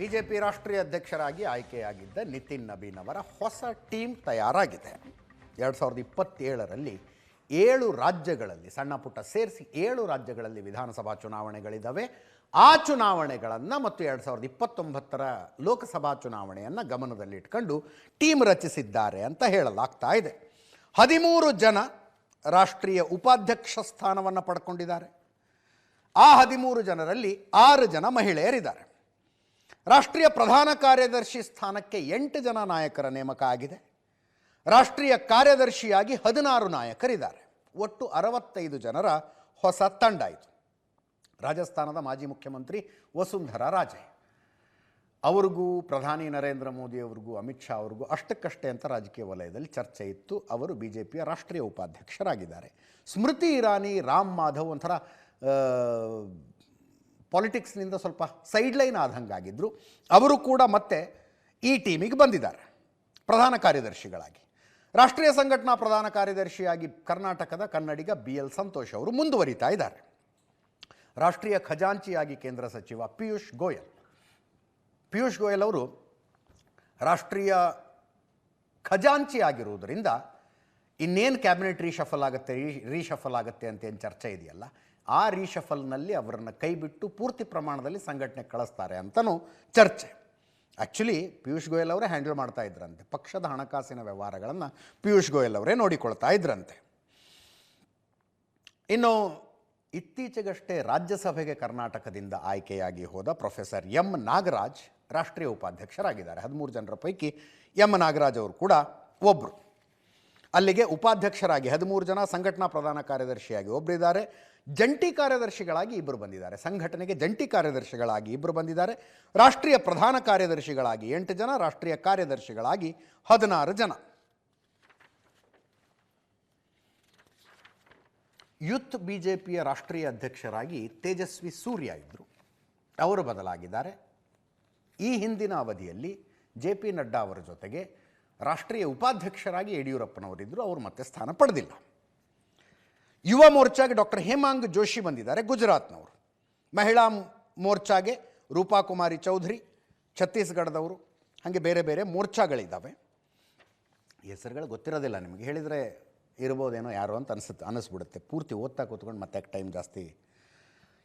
BJP ರಾಷ್ಟ್ರೀಯ ಅಧ್ಯಕ್ಷರಾಗಿ ಆಯ್ಕೆಯಾಗಿದ್ದ ನಿತಿನ್ ನಬೀನ್ ಅವರ ಹೊಸ ಟೀಮ್ ತಯಾರಾಗಿದೆ. 2027ರಲ್ಲಿ 7 ರಾಜ್ಯಗಳಲ್ಲಿ ಸಣ್ಣ ಪುಟ್ಟ ಸೇರಿಸಿ 7 ರಾಜ್ಯಗಳಲ್ಲಿ ವಿಧಾನಸಭಾ ಚುನಾವಣೆಗಳಿದ್ದಾವೆ. ಆ ಚುನಾವಣೆಗಳನ್ನು ಮತ್ತು 2029ರ ಲೋಕಸಭಾ ಚುನಾವಣೆಯನ್ನು ಗಮನದಲ್ಲಿಟ್ಕೊಂಡು ಟೀಮ್ ರಚಿಸಿದ್ದಾರೆ ಅಂತ ಹೇಳಲಾಗ್ತಾ ಇದೆ. 13 ಜನ ರಾಷ್ಟ್ರೀಯ ಉಪಾಧ್ಯಕ್ಷ ಸ್ಥಾನವನ್ನು ಪಡ್ಕೊಂಡಿದ್ದಾರೆ. ಆ 13 ಜನರಲ್ಲಿ 6 ಜನ ಮಹಿಳೆಯರಿದ್ದಾರೆ. ರಾಷ್ಟ್ರೀಯ ಪ್ರಧಾನ ಕಾರ್ಯದರ್ಶಿ ಸ್ಥಾನಕ್ಕೆ 8 ಜನ ನಾಯಕರ ನೇಮಕ ಆಗಿದೆ. ರಾಷ್ಟ್ರೀಯ ಕಾರ್ಯದರ್ಶಿಯಾಗಿ 16 ನಾಯಕರಿದ್ದಾರೆ. ಒಟ್ಟು 65 ಜನರ ಹೊಸ ತಂಡ ಇದು. ರಾಜಸ್ಥಾನದ ಮಾಜಿ ಮುಖ್ಯಮಂತ್ರಿ ವಸುಂಧರಾ ರಾಜೆ ಅವ್ರಿಗೂ ಪ್ರಧಾನಿ ನರೇಂದ್ರ ಮೋದಿ ಅವ್ರಿಗೂ ಅಮಿತ್ ಶಾ ಅವ್ರಿಗೂ ಅಷ್ಟಕ್ಕಷ್ಟೇ ಅಂತ ರಾಜಕೀಯ ವಲಯದಲ್ಲಿ ಚರ್ಚೆ ಇತ್ತು. ಅವರು ಬಿಜೆಪಿಯ ರಾಷ್ಟ್ರೀಯ ಉಪಾಧ್ಯಕ್ಷರಾಗಿದ್ದಾರೆ. ಸ್ಮೃತಿ ಇರಾನಿ, ರಾಮ್ ಮಾಧವ್ ಒಂಥರ ಪಾಲಿಟಿಕ್ಸ್ನಿಂದ ಸ್ವಲ್ಪ ಸೈಡ್ಲೈನ್ ಆದಂಗಾಗಿದ್ದರು. ಅವರು ಕೂಡ ಮತ್ತೆ ಈ ಟೀಮಿಗೆ ಬಂದಿದ್ದಾರೆ ಪ್ರಧಾನ ಕಾರ್ಯದರ್ಶಿಗಳಾಗಿ. ರಾಷ್ಟ್ರೀಯ ಸಂಘಟನಾ ಪ್ರಧಾನ ಕಾರ್ಯದರ್ಶಿಯಾಗಿ ಕರ್ನಾಟಕದ ಕನ್ನಡಿಗ BL ಸಂತೋಷ್ ಅವರು ಮುಂದುವರಿತಾ ಇದ್ದಾರೆ. ರಾಷ್ಟ್ರೀಯ ಖಜಾಂಚಿಯಾಗಿ ಕೇಂದ್ರ ಸಚಿವ ಪಿಯೂಷ್ ಗೋಯಲ್ ಅವರು ರಾಷ್ಟ್ರೀಯ ಖಜಾಂಚಿ ಆಗಿರುವುದರಿಂದ ಇನ್ನೇನು ಕ್ಯಾಬಿನೆಟ್ ರೀಶಫಲ್ ಆಗುತ್ತೆ ಅಂತೇನು ಚರ್ಚೆ ಇದೆಯಲ್ಲ, ಆ ರೀಶಫಲ್ನಲ್ಲಿ ಅವರನ್ನು ಕೈಬಿಟ್ಟು ಪೂರ್ತಿ ಪ್ರಮಾಣದಲ್ಲಿ ಸಂಘಟನೆ ಕಳಿಸ್ತಾರೆ ಅಂತಲೂ ಚರ್ಚೆ. ಆ್ಯಕ್ಚುಲಿ ಪಿಯೂಷ್ ಗೋಯಲ್ ಅವರೇ ಹ್ಯಾಂಡಲ್ ಮಾಡ್ತಾ ಇದ್ರಂತೆ. ಪಕ್ಷದ ಹಣಕಾಸಿನ ವ್ಯವಹಾರಗಳನ್ನು ಪಿಯೂಷ್ ಗೋಯಲ್ ಅವರೇ ನೋಡಿಕೊಳ್ತಾ ಇದ್ರಂತೆ. ಇನ್ನು ಇತ್ತೀಚೆಗಷ್ಟೇ ರಾಜ್ಯಸಭೆಗೆ ಕರ್ನಾಟಕದಿಂದ ಆಯ್ಕೆಯಾಗಿ ಹೋದ ಪ್ರೊಫೆಸರ್ M ನಾಗರಾಜ್ ರಾಷ್ಟ್ರೀಯ ಉಪಾಧ್ಯಕ್ಷರಾಗಿದ್ದಾರೆ. 13 ಜನರ ಪೈಕಿ M ನಾಗರಾಜ್ ಅವರು ಕೂಡ ಒಬ್ಬರು. ಅಲ್ಲಿಗೆ ಉಪಾಧ್ಯಕ್ಷರಾಗಿ 13 ಜನ, ಸಂಘಟನಾ ಪ್ರಧಾನ ಕಾರ್ಯದರ್ಶಿಯಾಗಿ ಒಬ್ಬರಿದ್ದಾರೆ, ಜಂಟಿ ಕಾರ್ಯದರ್ಶಿಗಳಾಗಿ 2 ಬಂದಿದ್ದಾರೆ. ಸಂಘಟನೆಗೆ ಜಂಟಿ ಕಾರ್ಯದರ್ಶಿಗಳಾಗಿ 2 ಬಂದಿದ್ದಾರೆ. ರಾಷ್ಟ್ರೀಯ ಪ್ರಧಾನ ಕಾರ್ಯದರ್ಶಿಗಳಾಗಿ 8 ಜನ, ರಾಷ್ಟ್ರೀಯ ಕಾರ್ಯದರ್ಶಿಗಳಾಗಿ 16 ಜನ. ಯೂತ್ ಬಿಜೆಪಿಯ ರಾಷ್ಟ್ರೀಯ ಅಧ್ಯಕ್ಷರಾಗಿ ತೇಜಸ್ವಿ ಸೂರ್ಯ ಇದ್ದರು, ಅವರು ಬದಲಾಗಿದ್ದಾರೆ. ಈ ಹಿಂದಿನ ಅವಧಿಯಲ್ಲಿ JP ನಡ್ಡಾ ಅವರ ಜೊತೆಗೆ ರಾಷ್ಟ್ರೀಯ ಉಪಾಧ್ಯಕ್ಷರಾಗಿ ಯಡಿಯೂರಪ್ಪನವರಿದ್ದರು, ಅವರು ಮತ್ತೆ ಸ್ಥಾನ ಪಡೆದಿಲ್ಲ. ಯುವ ಮೋರ್ಚಾಗೆ ಡಾಕ್ಟರ್ ಹೇಮಾಂಗ್ ಜೋಶಿ ಬಂದಿದ್ದಾರೆ, ಗುಜರಾತ್ನವರು. ಮಹಿಳಾ ಮೋರ್ಚಾಗೆ ರೂಪಾ ಕುಮಾರಿ ಚೌಧರಿ ಛತ್ತೀಸ್ಗಢದವರು. ಹಾಗೆ ಬೇರೆ ಬೇರೆ ಮೋರ್ಚಾಗಳಿದ್ದಾವೆ. ಹೆಸರುಗಳು ಗೊತ್ತಿರೋದಿಲ್ಲ, ನಿಮಗೆ ಹೇಳಿದರೆ ಇರ್ಬೋದೇನೋ ಯಾರೋ ಅಂತ ಅನ್ನಿಸ್ಬಿಡುತ್ತೆ. ಪೂರ್ತಿ ಓದ್ತಾ ಕೂತ್ಕೊಂಡು ಮತ್ತೆ ಟೈಮ್ ಜಾಸ್ತಿ.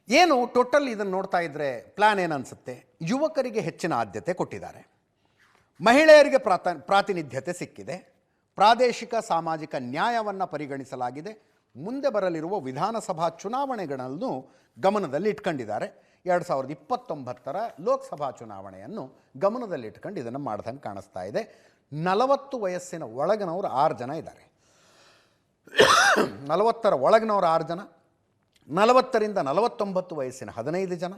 ಏನು ಟೋಟಲ್ ಇದನ್ನು ನೋಡ್ತಾ ಇದ್ದರೆ ಪ್ಲ್ಯಾನ್ ಏನನ್ಸುತ್ತೆ? ಯುವಕರಿಗೆ ಹೆಚ್ಚಿನ ಆದ್ಯತೆ ಕೊಟ್ಟಿದ್ದಾರೆ, ಮಹಿಳೆಯರಿಗೆ ಪ್ರಾತಿನಿಧ್ಯತೆ ಸಿಕ್ಕಿದೆ, ಪ್ರಾದೇಶಿಕ ಸಾಮಾಜಿಕ ನ್ಯಾಯವನ್ನು ಪರಿಗಣಿಸಲಾಗಿದೆ, ಮುಂದೆ ಬರಲಿರುವ ವಿಧಾನಸಭಾ ಚುನಾವಣೆಗಳನ್ನು ಗಮನದಲ್ಲಿ ಇಟ್ಕೊಂಡಿದ್ದಾರೆ. 2029ರ ಲೋಕಸಭಾ ಚುನಾವಣೆಯನ್ನು ಗಮನದಲ್ಲಿ ಇಟ್ಕೊಂಡು ಇದನ್ನು ಮಾಡ್ದಂಗೆ ಕಾಣಿಸ್ತಾ ಇದೆ. 40 ವಯಸ್ಸಿನ ಒಳಗಿನವರು 6 ಜನ ಇದ್ದಾರೆ. 40ರ ಒಳಗಿನವರು 6 ಜನ, 40ರಿಂದ 49 ವಯಸ್ಸಿನ 15 ಜನ,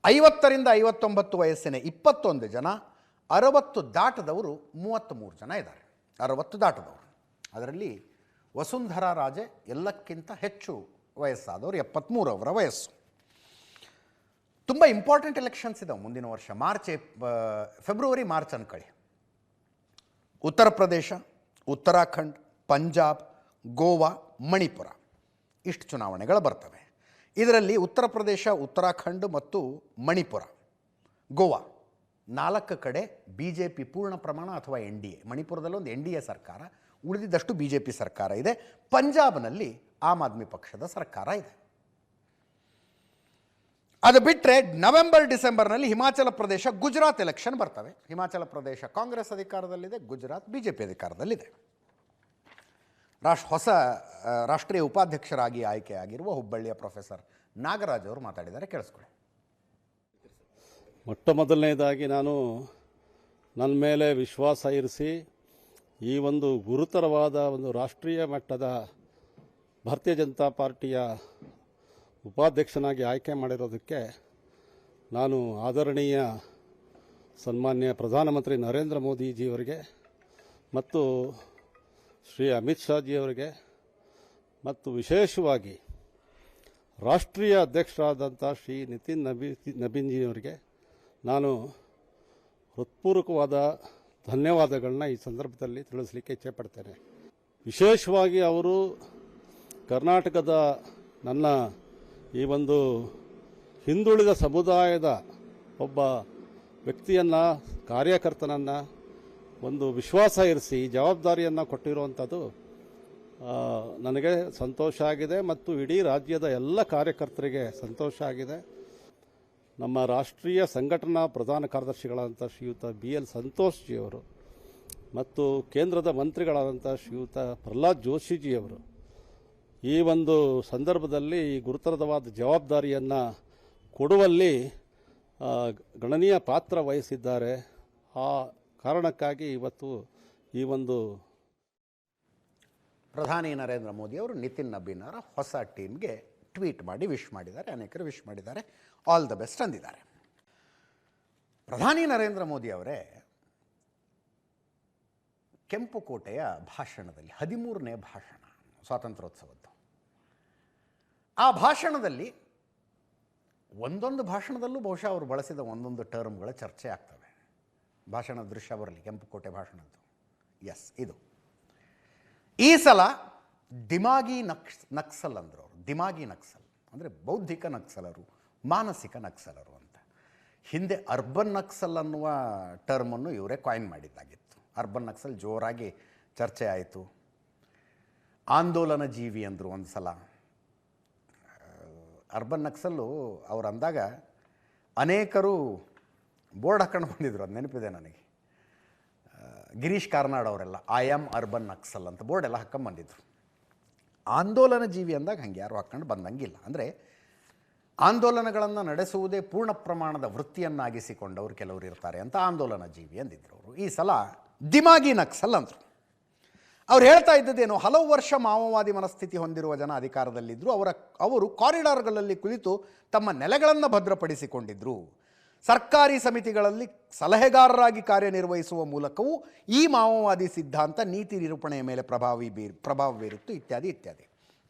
50ರಿಂದ 59 ವಯಸ್ಸಿನ 21 ಜನ, 60 ದಾಟದವರು 33 ಜನ ಇದ್ದಾರೆ. 60 ದಾಟದವರು, ಅದರಲ್ಲಿ ವಸುಂಧರಾ ರಾಜೆ ಎಲ್ಲಕ್ಕಿಂತ ಹೆಚ್ಚು ವಯಸ್ಸಾದವರು, 73 ಅವರ ವಯಸ್ಸು. ತುಂಬ ಇಂಪಾರ್ಟೆಂಟ್ ಎಲೆಕ್ಷನ್ಸ್ ಇದ್ದಾವೆ ಮುಂದಿನ ವರ್ಷ. ಫೆಬ್ರವರಿ ಮಾರ್ಚ್ ಅನ್ಕೊಳ್ಳಿ. ಉತ್ತರ ಪ್ರದೇಶ, ಉತ್ತರಾಖಂಡ್, ಪಂಜಾಬ್, ಗೋವಾ, ಮಣಿಪುರ ಇಷ್ಟು ಚುನಾವಣೆಗಳು ಬರ್ತವೆ. ಇದರಲ್ಲಿ ಉತ್ತರ ಪ್ರದೇಶ, ಉತ್ತರಾಖಂಡ್ ಮತ್ತು ಮಣಿಪುರ, ಗೋವಾ 4 ಕಡೆ BJP ಪೂರ್ಣ ಪ್ರಮಾಣ ಅಥವಾ NDA. ಮಣಿಪುರದಲ್ಲಿ ಒಂದು NDA ಸರ್ಕಾರ, ಉಳಿದಿದ್ದಷ್ಟು BJP ಸರ್ಕಾರ ಇದೆ. ಪಂಜಾಬ್ನಲ್ಲಿ ಆಮ್ ಆದ್ಮಿ ಪಕ್ಷದ ಸರ್ಕಾರ ಇದೆ. ಅದು ಬಿಟ್ಟರೆ ನವೆಂಬರ್ ಡಿಸೆಂಬರ್ನಲ್ಲಿ ಹಿಮಾಚಲ ಪ್ರದೇಶ, ಗುಜರಾತ್ ಎಲೆಕ್ಷನ್ ಬರ್ತವೆ. ಹಿಮಾಚಲ ಪ್ರದೇಶ ಕಾಂಗ್ರೆಸ್ ಅಧಿಕಾರದಲ್ಲಿದೆ, ಗುಜರಾತ್ BJP ಅಧಿಕಾರದಲ್ಲಿದೆ. ಹೊಸ ರಾಷ್ಟ್ರೀಯ ಉಪಾಧ್ಯಕ್ಷರಾಗಿ ಆಯ್ಕೆಯಾಗಿರುವ ಹುಬ್ಬಳ್ಳಿಯ ಪ್ರೊಫೆಸರ್ ನಾಗರಾಜ್ ಅವರು ಮಾತಾಡಿದ್ದಾರೆ, ಕೇಳಿಸ್ಕೊಳ್ಳಿ. ಮೊಟ್ಟ ಮೊದಲನೇದಾಗಿ ನಾನು ನನ್ನ ಮೇಲೆ ವಿಶ್ವಾಸ ಇರಿಸಿ ಈ ಒಂದು ಗುರುತರವಾದ ಒಂದು ರಾಷ್ಟ್ರೀಯ ಮಟ್ಟದ ಭಾರತೀಯ ಜನತಾ ಪಾರ್ಟಿಯ ಉಪಾಧ್ಯಕ್ಷನಾಗಿ ಆಯ್ಕೆ ಮಾಡಿರೋದಕ್ಕೆ ನಾನು ಆದರಣೀಯ ಸನ್ಮಾನ್ಯ ಪ್ರಧಾನಮಂತ್ರಿ ನರೇಂದ್ರ ಮೋದಿಜಿಯವರಿಗೆ ಮತ್ತು ಶ್ರೀ ಅಮಿತ್ ಶಾಜಿಯವರಿಗೆ ಮತ್ತು ವಿಶೇಷವಾಗಿ ರಾಷ್ಟ್ರೀಯ ಅಧ್ಯಕ್ಷರಾದಂಥ ಶ್ರೀ ನಿತಿನ್ ನಬೀನ್ಜಿಯವರಿಗೆ ನಾನು ಹೃತ್ಪೂರ್ವಕವಾದ ಧನ್ಯವಾದಗಳನ್ನ ಈ ಸಂದರ್ಭದಲ್ಲಿ ತಿಳಿಸಲಿಕ್ಕೆ ಇಚ್ಛೆಪಡ್ತೇನೆ. ವಿಶೇಷವಾಗಿ ಅವರು ಕರ್ನಾಟಕದ ನನ್ನ ಈ ಒಂದು ಹಿಂದುಳಿದ ಸಮುದಾಯದ ಒಬ್ಬ ವ್ಯಕ್ತಿಯನ್ನು, ಕಾರ್ಯಕರ್ತನನ್ನು ಒಂದು ವಿಶ್ವಾಸ ಇರಿಸಿ ಜವಾಬ್ದಾರಿಯನ್ನು ಕೊಟ್ಟಿರುವಂಥದ್ದು ನನಗೆ ಸಂತೋಷ ಆಗಿದೆ ಮತ್ತು ಇಡೀ ರಾಜ್ಯದ ಎಲ್ಲ ಕಾರ್ಯಕರ್ತರಿಗೆ ಸಂತೋಷ ಆಗಿದೆ. ನಮ್ಮ ರಾಷ್ಟ್ರೀಯ ಸಂಘಟನಾ ಪ್ರಧಾನ ಕಾರ್ಯದರ್ಶಿಗಳಾದಂಥ ಶ್ರೀಯುತ BL ಸಂತೋಷ್ ಜಿಯವರು ಮತ್ತು ಕೇಂದ್ರದ ಮಂತ್ರಿಗಳಾದಂಥ ಶ್ರೀಯುತ ಪ್ರಹ್ಲಾದ್ ಜೋಶಿಜಿಯವರು ಈ ಒಂದು ಸಂದರ್ಭದಲ್ಲಿ ಈ ಗುರುತರವಾದ ಜವಾಬ್ದಾರಿಯನ್ನು ಕೊಡುವಲ್ಲಿ ಗಣನೀಯ ಪಾತ್ರ ವಹಿಸಿದ್ದಾರೆ. ಆ ಕಾರಣಕ್ಕಾಗಿ ಇವತ್ತು ಈ ಒಂದು ಪ್ರಧಾನಿ ನರೇಂದ್ರ ಮೋದಿ ಅವರು ನಿತಿನ್ ನಬೀನ್ ಅವರ ಹೊಸ ಟೀಮ್ಗೆ ಟ್ವೀಟ್ ಮಾಡಿ ವಿಶ್ ಮಾಡಿದ್ದಾರೆ. ಅನೇಕರು ವಿಶ್ ಮಾಡಿದ್ದಾರೆ, ಆಲ್ ದ ಬೆಸ್ಟ್ ಅಂದಿದ್ದಾರೆ. ಪ್ರಧಾನಿ ನರೇಂದ್ರ ಮೋದಿ ಅವರೇ ಕೆಂಪುಕೋಟೆಯ ಭಾಷಣದಲ್ಲಿ 13ನೇ ಭಾಷಣ ಸ್ವಾತಂತ್ರ್ಯೋತ್ಸವದ್ದು, ಆ ಭಾಷಣದಲ್ಲಿ ಒಂದೊಂದು ಭಾಷಣದಲ್ಲೂ ಬಹುಶಃ ಅವರು ಬಳಸಿದ ಒಂದೊಂದು ಟರ್ಮ್ಗಳ ಚರ್ಚೆ ಆಗ್ತವೆ. ಭಾಷಣದ ದೃಶ್ಯ ಬರಲಿ, ಕೆಂಪುಕೋಟೆ ಭಾಷಣದ್ದು. ಎಸ್, ಇದು ಈ ಸಲ ದಿಮಾಗಿ ನಕ್ಸಲ್ ಅಂದರು ಅವರು. ದಿಮಾಗಿ ನಕ್ಸಲ್ ಅಂದರೆ ಬೌದ್ಧಿಕ ನಕ್ಸಲರು, ಮಾನಸಿಕ ನಕ್ಸಲರು ಅಂತ. ಹಿಂದೆ ಅರ್ಬನ್ ನಕ್ಸಲ್ ಅನ್ನುವ ಟರ್ಮನ್ನು ಇವರೇ ಕಾಯಿನ್ ಮಾಡಿದ್ದಾಗಿತ್ತು. ಅರ್ಬನ್ ನಕ್ಸಲ್ ಜೋರಾಗಿ ಚರ್ಚೆ ಆಯಿತು. ಆಂದೋಲನ ಜೀವಿ ಅಂದರು ಒಂದು ಸಲ. ಅರ್ಬನ್ ನಕ್ಸಲ್ಲು ಅವ್ರು ಅಂದಾಗ ಅನೇಕರು ಬೋರ್ಡ್ ಹಾಕೊಂಡು ಬಂದಿದ್ರು, ಅದು ನೆನಪಿದೆ ನನಗೆ. ಗಿರೀಶ್ ಕಾರ್ನಾಡ್ ಅವರೆಲ್ಲ ಐ ಆಮ್ ಅರ್ಬನ್ ನಕ್ಸಲ್ ಅಂತ ಬೋರ್ಡ್ ಎಲ್ಲ ಹಾಕ್ಕೊಂಡು ಬಂದಿದ್ರು. ಆಂದೋಲನ ಜೀವಿ ಅಂದಾಗ ಹಂಗೆ ಯಾರು ಹಾಕ್ಕೊಂಡು ಬಂದಂಗಿಲ್ಲ. ಅಂದರೆ ಆಂದೋಲನಗಳನ್ನು ನಡೆಸುವುದೇ ಪೂರ್ಣ ಪ್ರಮಾಣದ ವೃತ್ತಿಯನ್ನಾಗಿಸಿಕೊಂಡವರು ಕೆಲವರು ಇರ್ತಾರೆ ಅಂತ ಆಂದೋಲನ ಜೀವಿ ಅಂದಿದ್ರು ಅವರು. ಈ ಸಲ ದಿಮಾಗಿ ನಕ್ಸಲ್ ಅಂದರು. ಅವ್ರು ಹೇಳ್ತಾ ಇದ್ದದ್ದೇನು, ಹಲವು ವರ್ಷ ಮಾವೋವಾದಿ ಮನಸ್ಥಿತಿ ಹೊಂದಿರುವ ಜನ ಅಧಿಕಾರದಲ್ಲಿದ್ದರು. ಅವರು ಕಾರಿಡಾರ್ಗಳಲ್ಲಿ ಕುಳಿತು ತಮ್ಮ ನೆಲೆಗಳನ್ನು ಭದ್ರಪಡಿಸಿಕೊಂಡಿದ್ದರು. ಸರ್ಕಾರಿ ಸಮಿತಿಗಳಲ್ಲಿ ಸಲಹೆಗಾರರಾಗಿ ಕಾರ್ಯನಿರ್ವಹಿಸುವ ಮೂಲಕವೂ ಈ ಮಾವೋವಾದಿ ಸಿದ್ಧಾಂತ ನೀತಿ ನಿರೂಪಣೆಯ ಮೇಲೆ ಪ್ರಭಾವ ಬೀರಿತ್ತು, ಇತ್ಯಾದಿ ಇತ್ಯಾದಿ.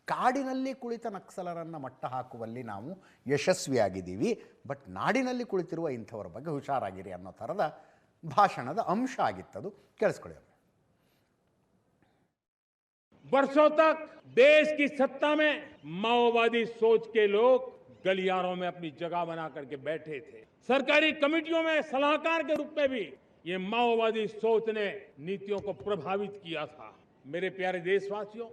ಕಾಡಿನಲ್ಲಿ ಕುಳಿತ ನಕ್ಸಲರನ್ನು ಮಟ್ಟ ಹಾಕುವಲ್ಲಿ ನಾವು ಯಶಸ್ವಿಯಾಗಿದ್ದೀವಿ, ಬಟ್ ನಾಡಿನಲ್ಲಿ ಕುಳಿತಿರುವ ಇಂಥವರ ಬಗ್ಗೆ ಹುಷಾರಾಗಿರಿ ಅನ್ನೋ ಥರದ ಭಾಷಣದ ಅಂಶ ಆಗಿತ್ತದು. ಕೇಳಿಸ್ಕೊಳ್ಳಿ. वर्षों तक देश की सत्ता में माओवादी सोच के लोग गलियारों में अपनी जगह बना करके बैठे थे. सरकारी कमेटियों में सलाहकार के रूप में भी ये माओवादी सोच ने नीतियों को प्रभावित किया था. मेरे प्यारे देशवासियों,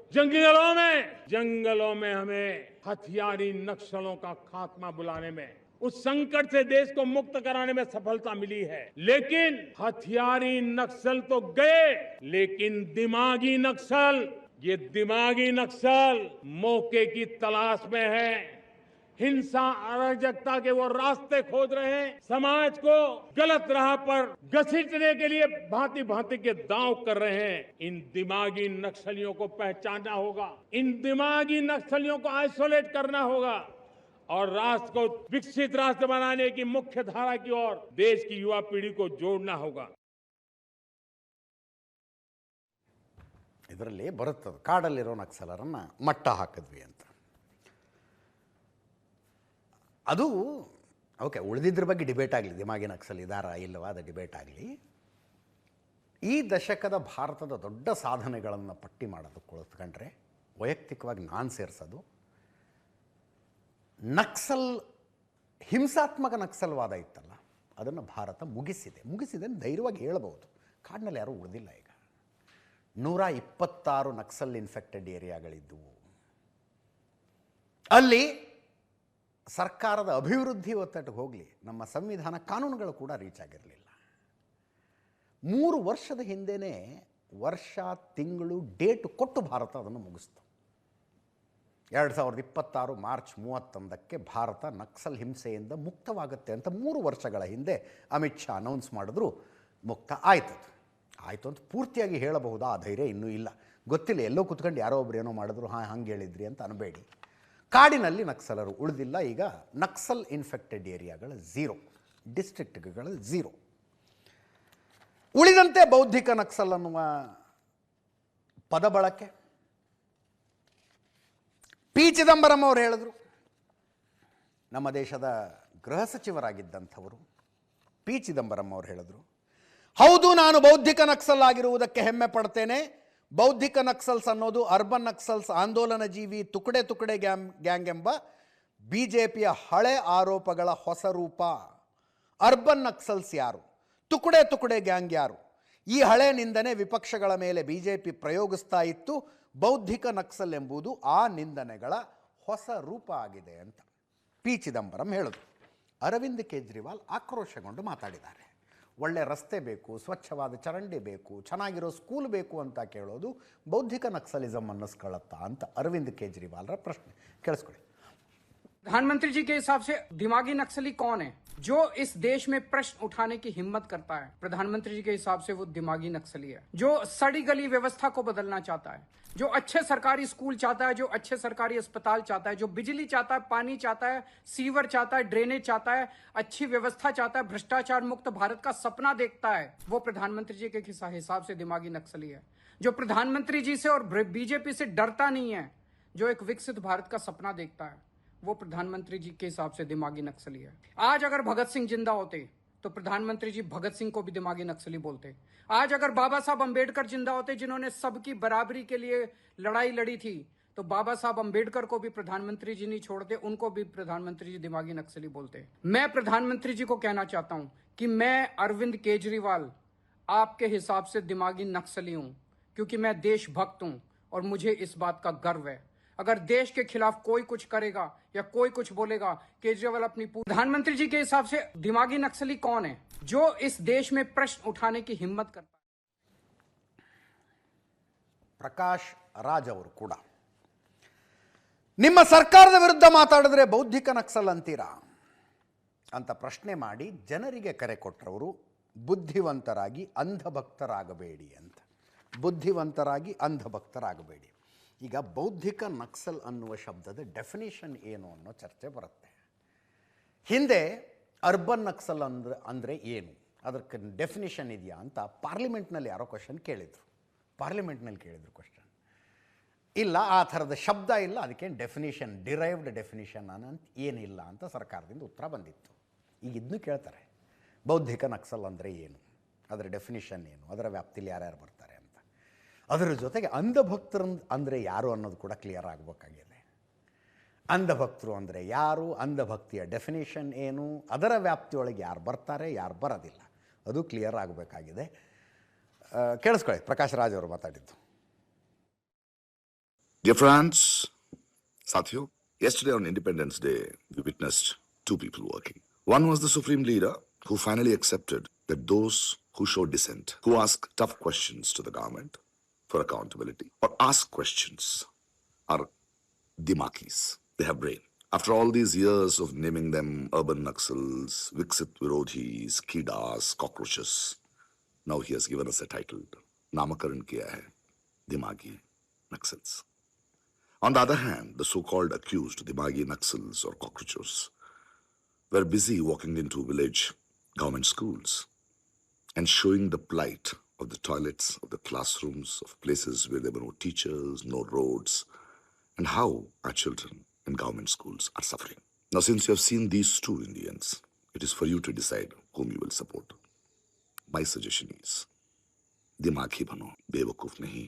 जंगलों में हमें हथियारी नक्सलों का खात्मा बुलाने में, उस संकट से देश को मुक्त कराने में सफलता मिली है. लेकिन हथियारी नक्सल तो गए, लेकिन दिमागी नक्सल मौके की तलाश में है. हिंसा, अराजकता के वो रास्ते खोज रहे हैं. समाज को गलत राह पर घसीटने के लिए भांति भांति के दांव कर रहे हैं. इन दिमागी नक्सलियों को पहचानना होगा, इन दिमागी नक्सलियों को आइसोलेट करना होगा और राष्ट्र को विकसित राष्ट्र बनाने की मुख्य धारा की ओर देश की युवा पीढ़ी को जोड़ना होगा. ಇದರಲ್ಲಿ ಬರುತ್ತದೆ, ಕಾಡಲ್ಲಿರೋ ನಕ್ಸಲರನ್ನು ಮಟ್ಟ ಹಾಕಿದ್ವಿ ಅಂತ. ಅದು ಓಕೆ, ಉಳಿದಿದ್ರ ಬಗ್ಗೆ ಡಿಬೇಟ್ ಆಗಲಿ, ದಿಮಾಗಿ ನಕ್ಸಲ್ ಇದಾರಾ ಇಲ್ಲವಾ, ಅದು ಡಿಬೇಟ್ ಆಗಲಿ. ಈ ದಶಕದ ಭಾರತದ ದೊಡ್ಡ ಸಾಧನೆಗಳನ್ನು ಪಟ್ಟಿ ಮಾಡೋದು ಕುಳಿತುಕೊಂಡ್ರೆ ವೈಯಕ್ತಿಕವಾಗಿ ನಾನು ಸೇರಿಸೋದು, ನಕ್ಸಲ್ ಹಿಂಸಾತ್ಮಕ ನಕ್ಸಲ್ವಾದ ಇತ್ತಲ್ಲ, ಅದನ್ನು ಭಾರತ ಮುಗಿಸಿದೆ ಧೈರ್ಯವಾಗಿ ಹೇಳಬಹುದು. ಕಾಡಿನಲ್ಲಿ ಯಾರೂ ಉಳಿದಿಲ್ಲ. ಈಗ 126 ನಕ್ಸಲ್ ಇನ್ಫೆಕ್ಟೆಡ್ ಏರಿಯಾಗಳಿದ್ದವು. ಅಲ್ಲಿ ಸರ್ಕಾರದ ಅಭಿವೃದ್ಧಿ ಒತ್ತಟ್ಟಿಗೆ ಹೋಗಲಿ, ನಮ್ಮ ಸಂವಿಧಾನ ಕಾನೂನುಗಳು ಕೂಡ ರೀಚ್ ಆಗಿರಲಿಲ್ಲ. 3 ವರ್ಷದ ಹಿಂದೆಯೇ ವರ್ಷ, ತಿಂಗಳು, ಡೇಟ್ ಕೊಟ್ಟು ಭಾರತ ಅದನ್ನು ಮುಗಿಸ್ತು. 2026 ಮಾರ್ಚ್ 31ಕ್ಕೆ ಭಾರತ ನಕ್ಸಲ್ ಹಿಂಸೆಯಿಂದ ಮುಕ್ತವಾಗುತ್ತೆ ಅಂತ 3 ವರ್ಷಗಳ ಹಿಂದೆ ಅಮಿತ್ ಶಾ ಅನೌನ್ಸ್ ಮಾಡಿದ್ರು. ಮುಕ್ತ ಆಯಿತು ಅಂತ ಪೂರ್ತಿಯಾಗಿ ಹೇಳಬಹುದಾ? ಆ ಧೈರ್ಯ ಇನ್ನೂ ಇಲ್ಲ. ಗೊತ್ತಿಲ್ಲ, ಎಲ್ಲೋ ಕುತ್ಕೊಂಡು ಯಾರೋ ಒಬ್ರು ಏನೋ ಮಾಡಿದ್ರು, ಹಂಗೆ ಹೇಳಿದ್ರಿ ಅಂತ ಅನ್ಬೇಡಿ. ಕಾಡಿನಲ್ಲಿ ನಕ್ಸಲರು ಉಳಿದಿಲ್ಲ. ಈಗ ನಕ್ಸಲ್ ಇನ್ಫೆಕ್ಟೆಡ್ ಏರಿಯಾಗಳ 0, ಡಿಸ್ಟ್ರಿಕ್ಟ್ಗಳ 0. ಉಳಿದಂತೆ ಬೌದ್ಧಿಕ ನಕ್ಸಲ್ ಅನ್ನುವ ಪದ ಬಳಕೆ ಪಿ ಚಿದಂಬರಂ ಅವರು ಹೇಳಿದ್ರು. ನಮ್ಮ ದೇಶದ ಗೃಹ ಸಚಿವರಾಗಿದ್ದಂಥವರು ಪಿ ಚಿದಂಬರಂ ಅವರು ಹೇಳಿದ್ರು, ಹೌದು, ನಾನು ಬೌದ್ಧಿಕ ನಕ್ಸಲ್ ಆಗಿರುವುದಕ್ಕೆ ಹೆಮ್ಮೆ ಪಡ್ತೇನೆ. ಬೌದ್ಧಿಕ ನಕ್ಸಲ್ಸ್ ಅನ್ನೋದು ಅರ್ಬನ್ ನಕ್ಸಲ್ಸ್, ಆಂದೋಲನ ಜೀವಿ, ತುಕಡೆ ಗ್ಯಾಂಗ್ ಎಂಬ ಬಿಜೆಪಿಯ ಹಳೆ ಆರೋಪಗಳ ಹೊಸ ರೂಪ. ಅರ್ಬನ್ ನಕ್ಸಲ್ಸ್ ಯಾರು, ತುಕಡೆ ತುಕಡೆ ಗ್ಯಾಂಗ್ ಯಾರು, ಈ ಹಳೆ ನಿಂದನೆ ವಿಪಕ್ಷಗಳ ಮೇಲೆ ಬಿಜೆಪಿ ಪ್ರಯೋಗಿಸ್ತಾ ಇತ್ತು. ಬೌದ್ಧಿಕ ನಕ್ಸಲ್ ಎಂಬುದು ಆ ನಿಂದನೆಗಳ ಹೊಸ ರೂಪ ಆಗಿದೆ ಅಂತ ಪಿ ಚಿದಂಬರಂ ಹೇಳಿದ್ರು. ಅರವಿಂದ್ ಕೇಜ್ರಿವಾಲ್ ಆಕ್ರೋಶಗೊಂಡು ಮಾತಾಡಿದ್ದಾರೆ. ಒಳ್ಳೆ ರಸ್ತೆ ಬೇಕು, ಸ್ವಚ್ಛವಾದ ಚರಂಡಿ ಬೇಕು, ಚೆನ್ನಾಗಿರೋ ಸ್ಕೂಲ್ ಬೇಕು ಅಂತ ಕೇಳೋದು ಬೌದ್ಧಿಕ ನಕ್ಸಲಿಸಮ್ ಅನ್ನಿಸ್ಕೊಳ್ಳುತ್ತಾ ಅಂತ ಅರವಿಂದ್ ಕೇಜ್ರಿವಾಲ್ರ ಪ್ರಶ್ನೆ. ಕೇಳಿಸ್ಕೊಳ್ಳಿ. प्रधानमंत्री जी के हिसाब से दिमागी नक्सली कौन है जो इस देश में प्रश्न उठाने की हिम्मत करता है? प्रधानमंत्री जी के हिसाब से वो दिमागी नक्सली है जो सड़ी गली व्यवस्था को बदलना चाहता है, जो अच्छे सरकारी स्कूल चाहता है, जो अच्छे सरकारी अस्पताल चाहता है, जो बिजली चाहता है, पानी चाहता है, सीवर चाहता है, ड्रेनेज चाहता है, अच्छी व्यवस्था चाहता है, भ्रष्टाचार मुक्त भारत का सपना देखता है, वो प्रधानमंत्री जी के हिसाब से दिमागी नक्सली है। जो प्रधानमंत्री जी से और बीजेपी से डरता नहीं है, जो एक विकसित भारत का सपना देखता है, वो प्रधानमंत्री जी के हिसाब से दिमागी नक्सली है। आज अगर भगत सिंह जिंदा होते तो प्रधानमंत्री जी भगत सिंह को भी दिमागी नक्सली बोलते। आज अगर बाबा साहब अंबेडकर जिंदा होते, जिन्होंने सबकी बराबरी के लिए लड़ाई लड़ी थी, तो बाबा साहब अंबेडकर को भी प्रधानमंत्री जी नहीं छोड़ते, उनको भी प्रधानमंत्री जी दिमागी नक्सली बोलते। मैं प्रधानमंत्री जी को कहना चाहता हूं कि मैं अरविंद केजरीवाल आपके हिसाब से दिमागी नक्सली हूं, क्योंकि मैं देशभक्त हूं और मुझे इस बात का गर्व है। अगर देश के खिलाफ कोई कुछ करेगा या कोई कुछ बोलेगा, केजरीवाल अपनी प्रधानमंत्री जी के हिसाब से दिमागी नक्सली कौन है जो इस देश में प्रश्न उठाने की हिम्मत करता है? ಪ್ರಕಾಶ್ ರಾಜ್ ಅವರು ಕೂಡ ನಿಮ್ಮ ಸರ್ಕಾರದ ವಿರುದ್ಧ ಮಾತಾಡಿದ್ರೆ ಬೌದ್ಧಿಕ ನಕ್ಸಲ್ ಅಂತೀರಾ ಅಂತ ಪ್ರಶ್ನೆ ಮಾಡಿ ಜನರಿಗೆ ಕರೆ ಕೊಟ್ಟರವರು ಬುದ್ಧಿವಂತರಾಗಿ ಅಂಧಭಕ್ತರಾಗಬೇಡಿ ಅಂತ. ಬುದ್ಧಿವಂತರಾಗಿ ಅಂಧಭಕ್ತರಾಗಬೇಡಿ. ಈಗ ಬೌದ್ಧಿಕ ನಕ್ಸಲ್ ಅನ್ನುವ ಶಬ್ದದ ಡೆಫಿನೇಷನ್ ಏನು ಅನ್ನೋ ಚರ್ಚೆ ಬರುತ್ತೆ. ಹಿಂದೆ ಅರ್ಬನ್ ನಕ್ಸಲ್ ಅಂದರೆ ಏನು, ಅದಕ್ಕೆ ಡೆಫಿನೇಷನ್ ಇದೆಯಾ ಅಂತ ಪಾರ್ಲಿಮೆಂಟ್ನಲ್ಲಿ ಯಾರೋ ಕ್ವಶನ್ ಕೇಳಿದರು. ಕ್ವಶನ್ ಇಲ್ಲ, ಆ ಥರದ ಶಬ್ದ ಇಲ್ಲ, ಅದಕ್ಕೇನು ಡೆಫಿನೇಷನ್, ಡಿರೈವ್ಡ್ ಡೆಫಿನೇಷನ್ ಅಂತ ಏನಿಲ್ಲ ಅಂತ ಸರ್ಕಾರದಿಂದ ಉತ್ತರ ಬಂದಿತ್ತು. ಈಗ ಇದನ್ನು ಕೇಳ್ತಾರೆ, ಬೌದ್ಧಿಕ ನಕ್ಸಲ್ ಅಂದರೆ ಏನು, ಅದರ ಡೆಫಿನೇಷನ್ ಏನು, ಅದರ ವ್ಯಾಪ್ತಿಲಿ ಯಾರ್ಯಾರು ಬರ್ತಾರೆ ಅಂತ. ಅದರ ಜೊತೆಗೆ ಅಂಧಭಕ್ತರು ಅಂದರೆ ಯಾರು ಅನ್ನೋದು ಕೂಡ ಕ್ಲಿಯರ್ ಆಗಬೇಕಾಗಿದೆ. ಅಂಧಭಕ್ತರು ಅಂದರೆ ಯಾರು, ಅಂಧಭಕ್ತಿಯ ಡೆಫಿನೇಷನ್ ಏನು, ಅದರ ವ್ಯಾಪ್ತಿಯೊಳಗೆ ಯಾರು ಬರ್ತಾರೆ, ಯಾರು ಬರೋದಿಲ್ಲ, ಅದು ಕ್ಲಿಯರ್ ಆಗಬೇಕಾಗಿದೆ. ಕೇಳಿಸ್ಕೊಳ್ಳಿ ಪ್ರಕಾಶ್ ರಾಜ್ ಅವರು ಮಾತಾಡಿದ್ದು. Dear friends, Sathiyo, yesterday on Independence Day, we witnessed two people working. One was the Supreme Leader who finally accepted that those who show dissent, who ask tough questions to the government for accountability, or ask questions, are dimakis. They have brain. After all these years of naming them urban naxals, Viksit Virodhis, Kidas, cockroaches, now he has given us a title. Namakaran kiya hai, Dimagi Naxals. On the other hand, the so-called accused Dimagi Naxals or cockroaches were busy walking into village government schools and showing the plight of the toilets, of the classrooms, of places where there were no teachers, no roads, and how our children in government schools are suffering. Now, since you have seen these two Indians, it is for you to decide whom you will support. My suggestion is, दिमागी बनो, बेवकूफ नहीं,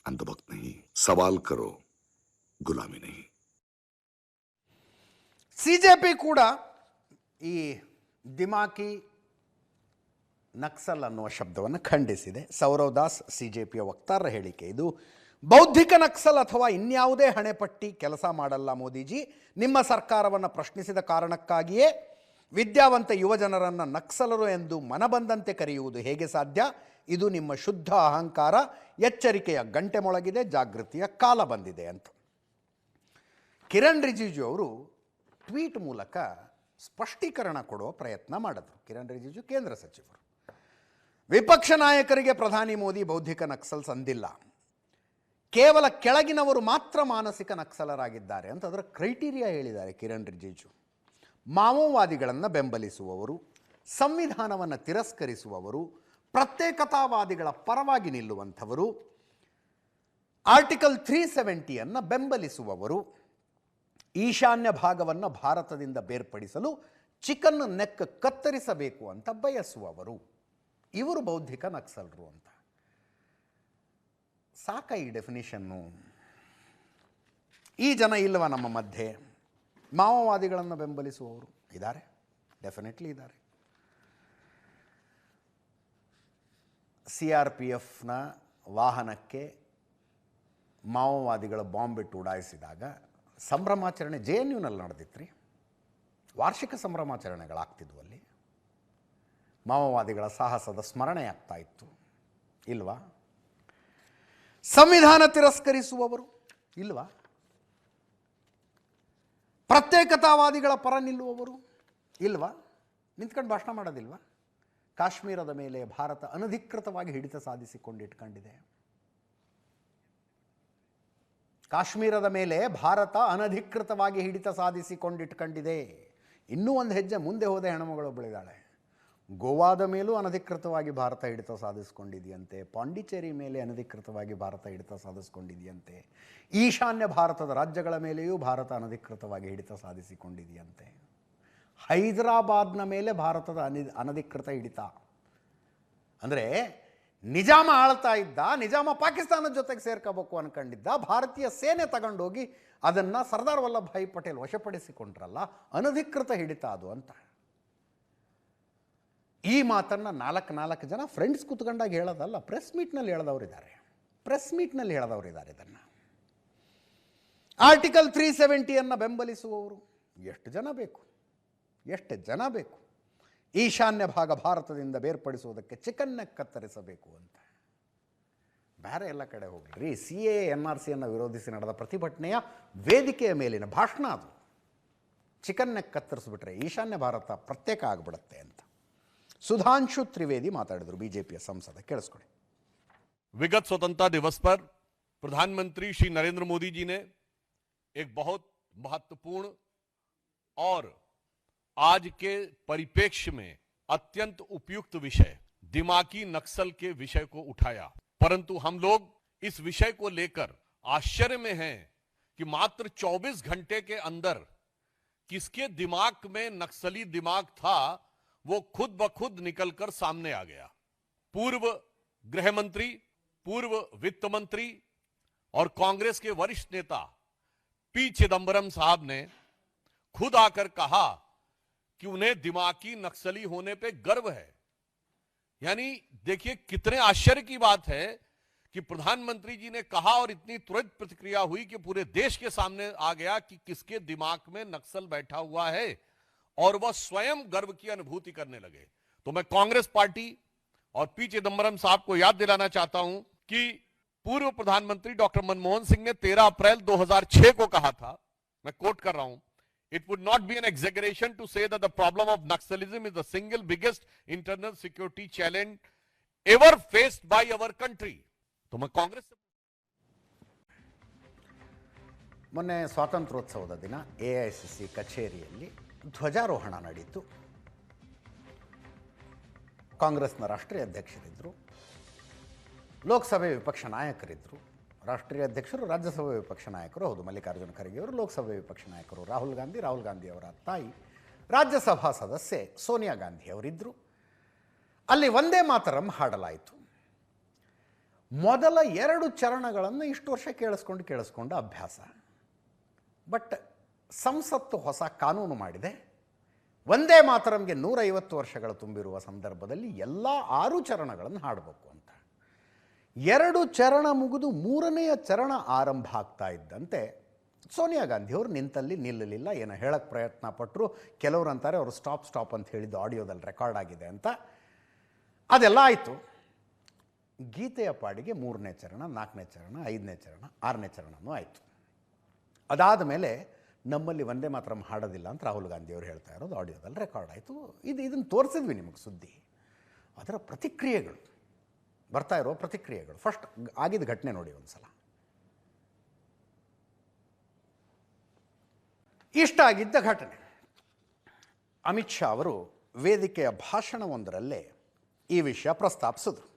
अंधभक्त नहीं, सवाल करो, गुलामी नहीं. CJP ಕೂಡ ಈ ದಿಮಾಕಿ ನಕ್ಸಲ್ ಅನ್ನುವ ಶಬ್ದವನ್ನು ಖಂಡಿಸಿದೆ. ಸೌರವ್ ದಾಸ್ ಸಿಜೆಪಿಯ ವಕ್ತಾರರ ಹೇಳಿಕೆ ಇದು. ಬೌದ್ಧಿಕ ನಕ್ಸಲ್ ಅಥವಾ ಇನ್ಯಾವುದೇ ಹಣೆಪಟ್ಟಿ ಕೆಲಸ ಮಾಡಲ್ಲ ಮೋದಿಜಿ. ನಿಮ್ಮ ಸರ್ಕಾರವನ್ನು ಪ್ರಶ್ನಿಸಿದ ಕಾರಣಕ್ಕಾಗಿಯೇ ವಿದ್ಯಾವಂತ ಯುವಜನರನ್ನು ನಕ್ಸಲರು ಎಂದು ಮನಬಂದಂತೆ ಕರೆಯುವುದು ಹೇಗೆ ಸಾಧ್ಯ? ಇದು ನಿಮ್ಮ ಶುದ್ಧ ಅಹಂಕಾರ. ಎಚ್ಚರಿಕೆಯ ಗಂಟೆ ಮೊಳಗಿದೆ, ಜಾಗೃತಿಯ ಕಾಲ ಬಂದಿದೆ ಅಂತ ಕಿರಣ್ ರಿಜಿಜು ಅವರು ಟ್ವೀಟ್ ಮೂಲಕ ಸ್ಪಷ್ಟೀಕರಣ ಕೊಡುವ ಪ್ರಯತ್ನ ಮಾಡಿದ್ರು. ಕಿರಣ್ ರಿಜಿಜು ಕೇಂದ್ರ ಸಚಿವರು. ವಿಪಕ್ಷ ನಾಯಕರಿಗೆ ಪ್ರಧಾನಿ ಮೋದಿ ಬೌದ್ಧಿಕ ನಕ್ಸಲ್ಸ್ ಅಂದಿಲ್ಲ, ಕೇವಲ ಕೆಳಗಿನವರು ಮಾತ್ರ ಮಾನಸಿಕ ನಕ್ಸಲರಾಗಿದ್ದಾರೆ ಅಂತ ಅದರ ಕ್ರೈಟೀರಿಯಾ ಹೇಳಿದ್ದಾರೆ ಕಿರಣ್ ರಿಜಿಜು. ಮಾವೋವಾದಿಗಳನ್ನು ಬೆಂಬಲಿಸುವವರು, ಸಂವಿಧಾನವನ್ನು ತಿರಸ್ಕರಿಸುವವರು, ಪ್ರತ್ಯೇಕತಾವಾದಿಗಳ ಪರವಾಗಿ ನಿಲ್ಲುವಂಥವರು, ಆರ್ಟಿಕಲ್ 370 ಬೆಂಬಲಿಸುವವರು, ಈಶಾನ್ಯ ಭಾಗವನ್ನು ಭಾರತದಿಂದ ಬೇರ್ಪಡಿಸಲು ಚಿಕನ್ ನೆಕ್ ಕತ್ತರಿಸಬೇಕು ಅಂತ ಬಯಸುವವರು, ಇವರು ಬೌದ್ಧಿಕ ನಕ್ಸಲರು ಅಂತ. ಸಾಕ ಈ ಡೆಫಿನಿಷನ್ನು? ಈ ಜನ ಇಲ್ಲವ ನಮ್ಮ ಮಧ್ಯೆ? ಮಾವೋವಾದಿಗಳನ್ನು ಬೆಂಬಲಿಸುವವರು ಇದ್ದಾರೆ, ಡೆಫಿನೆಟ್ಲಿ ಇದ್ದಾರೆ. CRPFನ ವಾಹನಕ್ಕೆ ಮಾವೋವಾದಿಗಳ ಬಾಂಬ್ ಇಟ್ಟು ಉಡಾಯಿಸಿದಾಗ ಸಂಭ್ರಮಾಚರಣೆ JNUನಲ್ಲಿ ನಡೆದಿತ್ತು ರೀ. ವಾರ್ಷಿಕ ಸಂಭ್ರಮಾಚರಣೆಗಳಾಗ್ತಿದ್ವು ಅಲ್ಲಿ. ಮಾವೋವಾದಿಗಳ ಸಾಹಸದ ಸ್ಮರಣೆ ಆಗ್ತಾ ಇತ್ತು ಇಲ್ವಾ? ಸಂವಿಧಾನ ತಿರಸ್ಕರಿಸುವವರು ಇಲ್ವಾ? ಪ್ರತ್ಯೇಕತಾವಾದಿಗಳ ಪರ ನಿಲ್ಲುವವರು ಇಲ್ವಾ? ನಿಂತ್ಕೊಂಡು ಭಾಷಣ ಮಾಡೋದಿಲ್ವಾ? ಕಾಶ್ಮೀರದ ಮೇಲೆ ಭಾರತ ಅನಧಿಕೃತವಾಗಿ ಹಿಡಿತ ಸಾಧಿಸಿಕೊಂಡಿಟ್ಕೊಂಡಿದೆ. ಕಾಶ್ಮೀರದ ಮೇಲೆ ಭಾರತ ಅನಧಿಕೃತವಾಗಿ ಹಿಡಿತ ಸಾಧಿಸಿಕೊಂಡಿಟ್ಕೊಂಡಿದೆ. ಇನ್ನೂ ಒಂದು ಹೆಜ್ಜೆ ಮುಂದೆ ಹೋದ ಹೆಣ್ಣುಮಗಳೊಬ್ಬಳಿದ್ದಾಳೆ. ಗೋವಾದ ಮೇಲೂ ಅನಧಿಕೃತವಾಗಿ ಭಾರತ ಹಿಡಿತ ಸಾಧಿಸ್ಕೊಂಡಿದೆಯಂತೆ. ಪಾಂಡಿಚೇರಿ ಮೇಲೆ ಅನಧಿಕೃತವಾಗಿ ಭಾರತ ಹಿಡಿತ ಸಾಧಿಸ್ಕೊಂಡಿದೆಯಂತೆ. ಈಶಾನ್ಯ ಭಾರತದ ರಾಜ್ಯಗಳ ಮೇಲೆಯೂ ಭಾರತ ಅನಧಿಕೃತವಾಗಿ ಹಿಡಿತ ಸಾಧಿಸಿಕೊಂಡಿದೆಯಂತೆ. ಹೈದರಾಬಾದ್ನ ಮೇಲೆ ಭಾರತದ ಅನಧಿಕೃತ ಹಿಡಿತ. ಅಂದರೆ ನಿಜಾಮ ಆಳ್ತಾ ಇದ್ದ, ನಿಜಾಮ ಪಾಕಿಸ್ತಾನದ ಜೊತೆಗೆ ಸೇರ್ಕೋಬೇಕು ಅನ್ಕೊಂಡಿದ್ದ, ಭಾರತೀಯ ಸೇನೆ ತಗೊಂಡೋಗಿ ಅದನ್ನು ಸರ್ದಾರ್ ವಲ್ಲಭಭಾಯಿ ಪಟೇಲ್ ವಶಪಡಿಸಿಕೊಂಡ್ರಲ್ಲ, ಅನಧಿಕೃತ ಹಿಡಿತ ಅದು ಅಂತ. ಈ ಮಾತನ್ನು ನಾಲ್ಕು ಜನ ಫ್ರೆಂಡ್ಸ್ ಕೂತ್ಕೊಂಡಾಗ ಹೇಳೋದಲ್ಲ, ಪ್ರೆಸ್ ಮೀಟ್ನಲ್ಲಿ ಹೇಳದವರಿದ್ದಾರೆ. ಇದನ್ನು ಆರ್ಟಿಕಲ್ 370 ಬೆಂಬಲಿಸುವವರು ಎಷ್ಟು ಜನ ಬೇಕು? ಈಶಾನ್ಯ ಭಾಗ ಭಾರತದಿಂದ ಬೇರ್ಪಡಿಸುವುದಕ್ಕೆ ಚಿಕನ್ನ ಕತ್ತರಿಸಬೇಕು ಅಂತ. ಬೇರೆ ಎಲ್ಲ ಕಡೆ ಹೋಗ್ರಿ. CAA NRC ವಿರೋಧಿಸಿ ನಡೆದ ಪ್ರತಿಭಟನೆಯ ವೇದಿಕೆಯ ಮೇಲಿನ ಭಾಷಣ ಅದು. ಚಿಕನ್ನ ಕತ್ತರಿಸ್ಬಿಟ್ರೆ ಈಶಾನ್ಯ ಭಾರತ ಪ್ರತ್ಯೇಕ ಆಗಿಬಿಡುತ್ತೆ ಅಂತ सुधांशु त्रिवेदी माताडिದ್ರು बीजेपी संसद केಳಿಸ್ಕೊಳ್ಳಿ. विगत स्वतंत्रता दिवस पर प्रधानमंत्री श्री नरेंद्र मोदी जी ने एक बहुत महत्वपूर्ण और आज के परिप्रेक्ष्य में अत्यंत उपयुक्त विषय दिमागी नक्सल के विषय को उठाया, परंतु हम लोग इस विषय को लेकर आश्चर्य में हैं कि मात्र 24 घंटे के अंदर किसके दिमाग में नक्सली दिमाग था वो खुद ब खुद निकलकर सामने आ गया। पूर्व गृह मंत्री, पूर्व वित्त मंत्री और कांग्रेस के वरिष्ठ नेता पी चिदंबरम साहब ने खुद आकर कहा कि उन्हें दिमागी नक्सली होने पे गर्व है। यानी देखिए कितने आश्चर्य की बात है कि प्रधानमंत्री जी ने कहा और इतनी तुरंत प्रतिक्रिया हुई कि पूरे देश के सामने आ गया कि किसके दिमाग में नक्सल बैठा हुआ है और वह स्वयं गर्व की अनुभूति करने लगे। तो मैं कांग्रेस पार्टी और पी चिदंबरम साहब को याद दिलाना चाहता हूं कि पूर्व प्रधानमंत्री डॉक्टर मनमोहन सिंह ने 13 अप्रैल 2006 को कहा था, मैं कोट कर रहा हूं, it would not be an exaggeration to say that the problem of naxalism is the single biggest internal security challenge ever faced by our country. तो मैं कांग्रेस ಮೊನ್ನೆ ಸ್ವಾತಂತ್ರ್ಯೋತ್ಸವದ ದಿನ AICC ಕಚೇರಿಯಲ್ಲಿ ಧ್ವಜಾರೋಹಣ ನಡೆಯಿತು. ಕಾಂಗ್ರೆಸ್ನ ರಾಷ್ಟ್ರೀಯ ಅಧ್ಯಕ್ಷರಿದ್ದರು, ಲೋಕಸಭೆ ವಿಪಕ್ಷ ನಾಯಕರಿದ್ದರು. ರಾಷ್ಟ್ರೀಯ ಅಧ್ಯಕ್ಷರು, ರಾಜ್ಯಸಭೆ ವಿಪಕ್ಷ ನಾಯಕರು ಹೌದು ಮಲ್ಲಿಕಾರ್ಜುನ ಖರ್ಗೆ ಅವರು, ಲೋಕಸಭೆ ವಿಪಕ್ಷ ನಾಯಕರು ರಾಹುಲ್ ಗಾಂಧಿ ಅವರ ತಾಯಿ ರಾಜ್ಯಸಭಾ ಸದಸ್ಯೆ ಸೋನಿಯಾ ಗಾಂಧಿ ಅವರಿದ್ದರು. ಅಲ್ಲಿ ವಂದೇ ಮಾತರಂ ಹಾಡಲಾಯಿತು. ಮೊದಲ 2 ಚರಣಗಳನ್ನು ಇಷ್ಟು ವರ್ಷ ಕೇಳಿಸ್ಕೊಂಡು ಅಭ್ಯಾಸ. ಬಟ್ ಸಂಸತ್ತು ಹೊಸ ಕಾನೂನು ಮಾಡಿದೆ. ವಂದೇ ಮಾತರಂಗೆ 150 ವರ್ಷಗಳು ತುಂಬಿರುವ ಸಂದರ್ಭದಲ್ಲಿ ಎಲ್ಲ 6 ಚರಣಗಳನ್ನು ಹಾಡಬೇಕು ಅಂತ. 2 ಚರಣ ಮುಗಿದು 3ನೇ ಚರಣ ಆರಂಭ ಆಗ್ತಾ ಇದ್ದಂತೆ ಸೋನಿಯಾ ಗಾಂಧಿಯವರು ನಿಂತಲ್ಲಿ ನಿಲ್ಲಲಿಲ್ಲ. ಏನೋ ಹೇಳಕ್ಕೆ ಪ್ರಯತ್ನ ಪಟ್ಟರು. ಕೆಲವರು ಅಂತಾರೆ ಅವರು ಸ್ಟಾಪ್ ಅಂತ ಹೇಳಿದ್ದು ಆಡಿಯೋದಲ್ಲಿ ರೆಕಾರ್ಡ್ ಆಗಿದೆ ಅಂತ. ಅದೆಲ್ಲ ಆಯಿತು. ಗೀತೆಯ ಪಾಡಿಗೆ 3ನೇ ಚರಣ, 4ನೇ ಚರಣ, 5ನೇ ಚರಣ, 6ನೇ ಚರಣನೂ ಆಯಿತು. ಅದಾದ ಮೇಲೆ ನಮ್ಮಲ್ಲಿ ವಂದೇ ಮಾತರಂ ಹಾಡೋದಿಲ್ಲ ಅಂತ ರಾಹುಲ್ ಗಾಂಧಿಯವರು ಹೇಳ್ತಾ ಇರೋದು ಆಡಿಯೋದಲ್ಲಿ ರೆಕಾರ್ಡ್ ಆಯಿತು. ಇದನ್ನು ತೋರಿಸಿದ್ವಿ ನಿಮಗೆ ಸುದ್ದಿ. ಅದರ ಪ್ರತಿಕ್ರಿಯೆಗಳು, ಬರ್ತಾ ಇರೋ ಪ್ರತಿಕ್ರಿಯೆಗಳು. ಫಸ್ಟ್ ಆಗಿದ್ದ ಘಟನೆ ನೋಡಿ ಒಂದು ಸಲ. ಇಷ್ಟ ಆಗಿದ್ದ ಘಟನೆ, ಅಮಿತ್ ಶಾ ಅವರು ವೇದಿಕೆಯ ಭಾಷಣವೊಂದರಲ್ಲೇ ಈ ವಿಷಯ ಪ್ರಸ್ತಾಪಿಸಿದ್ರು.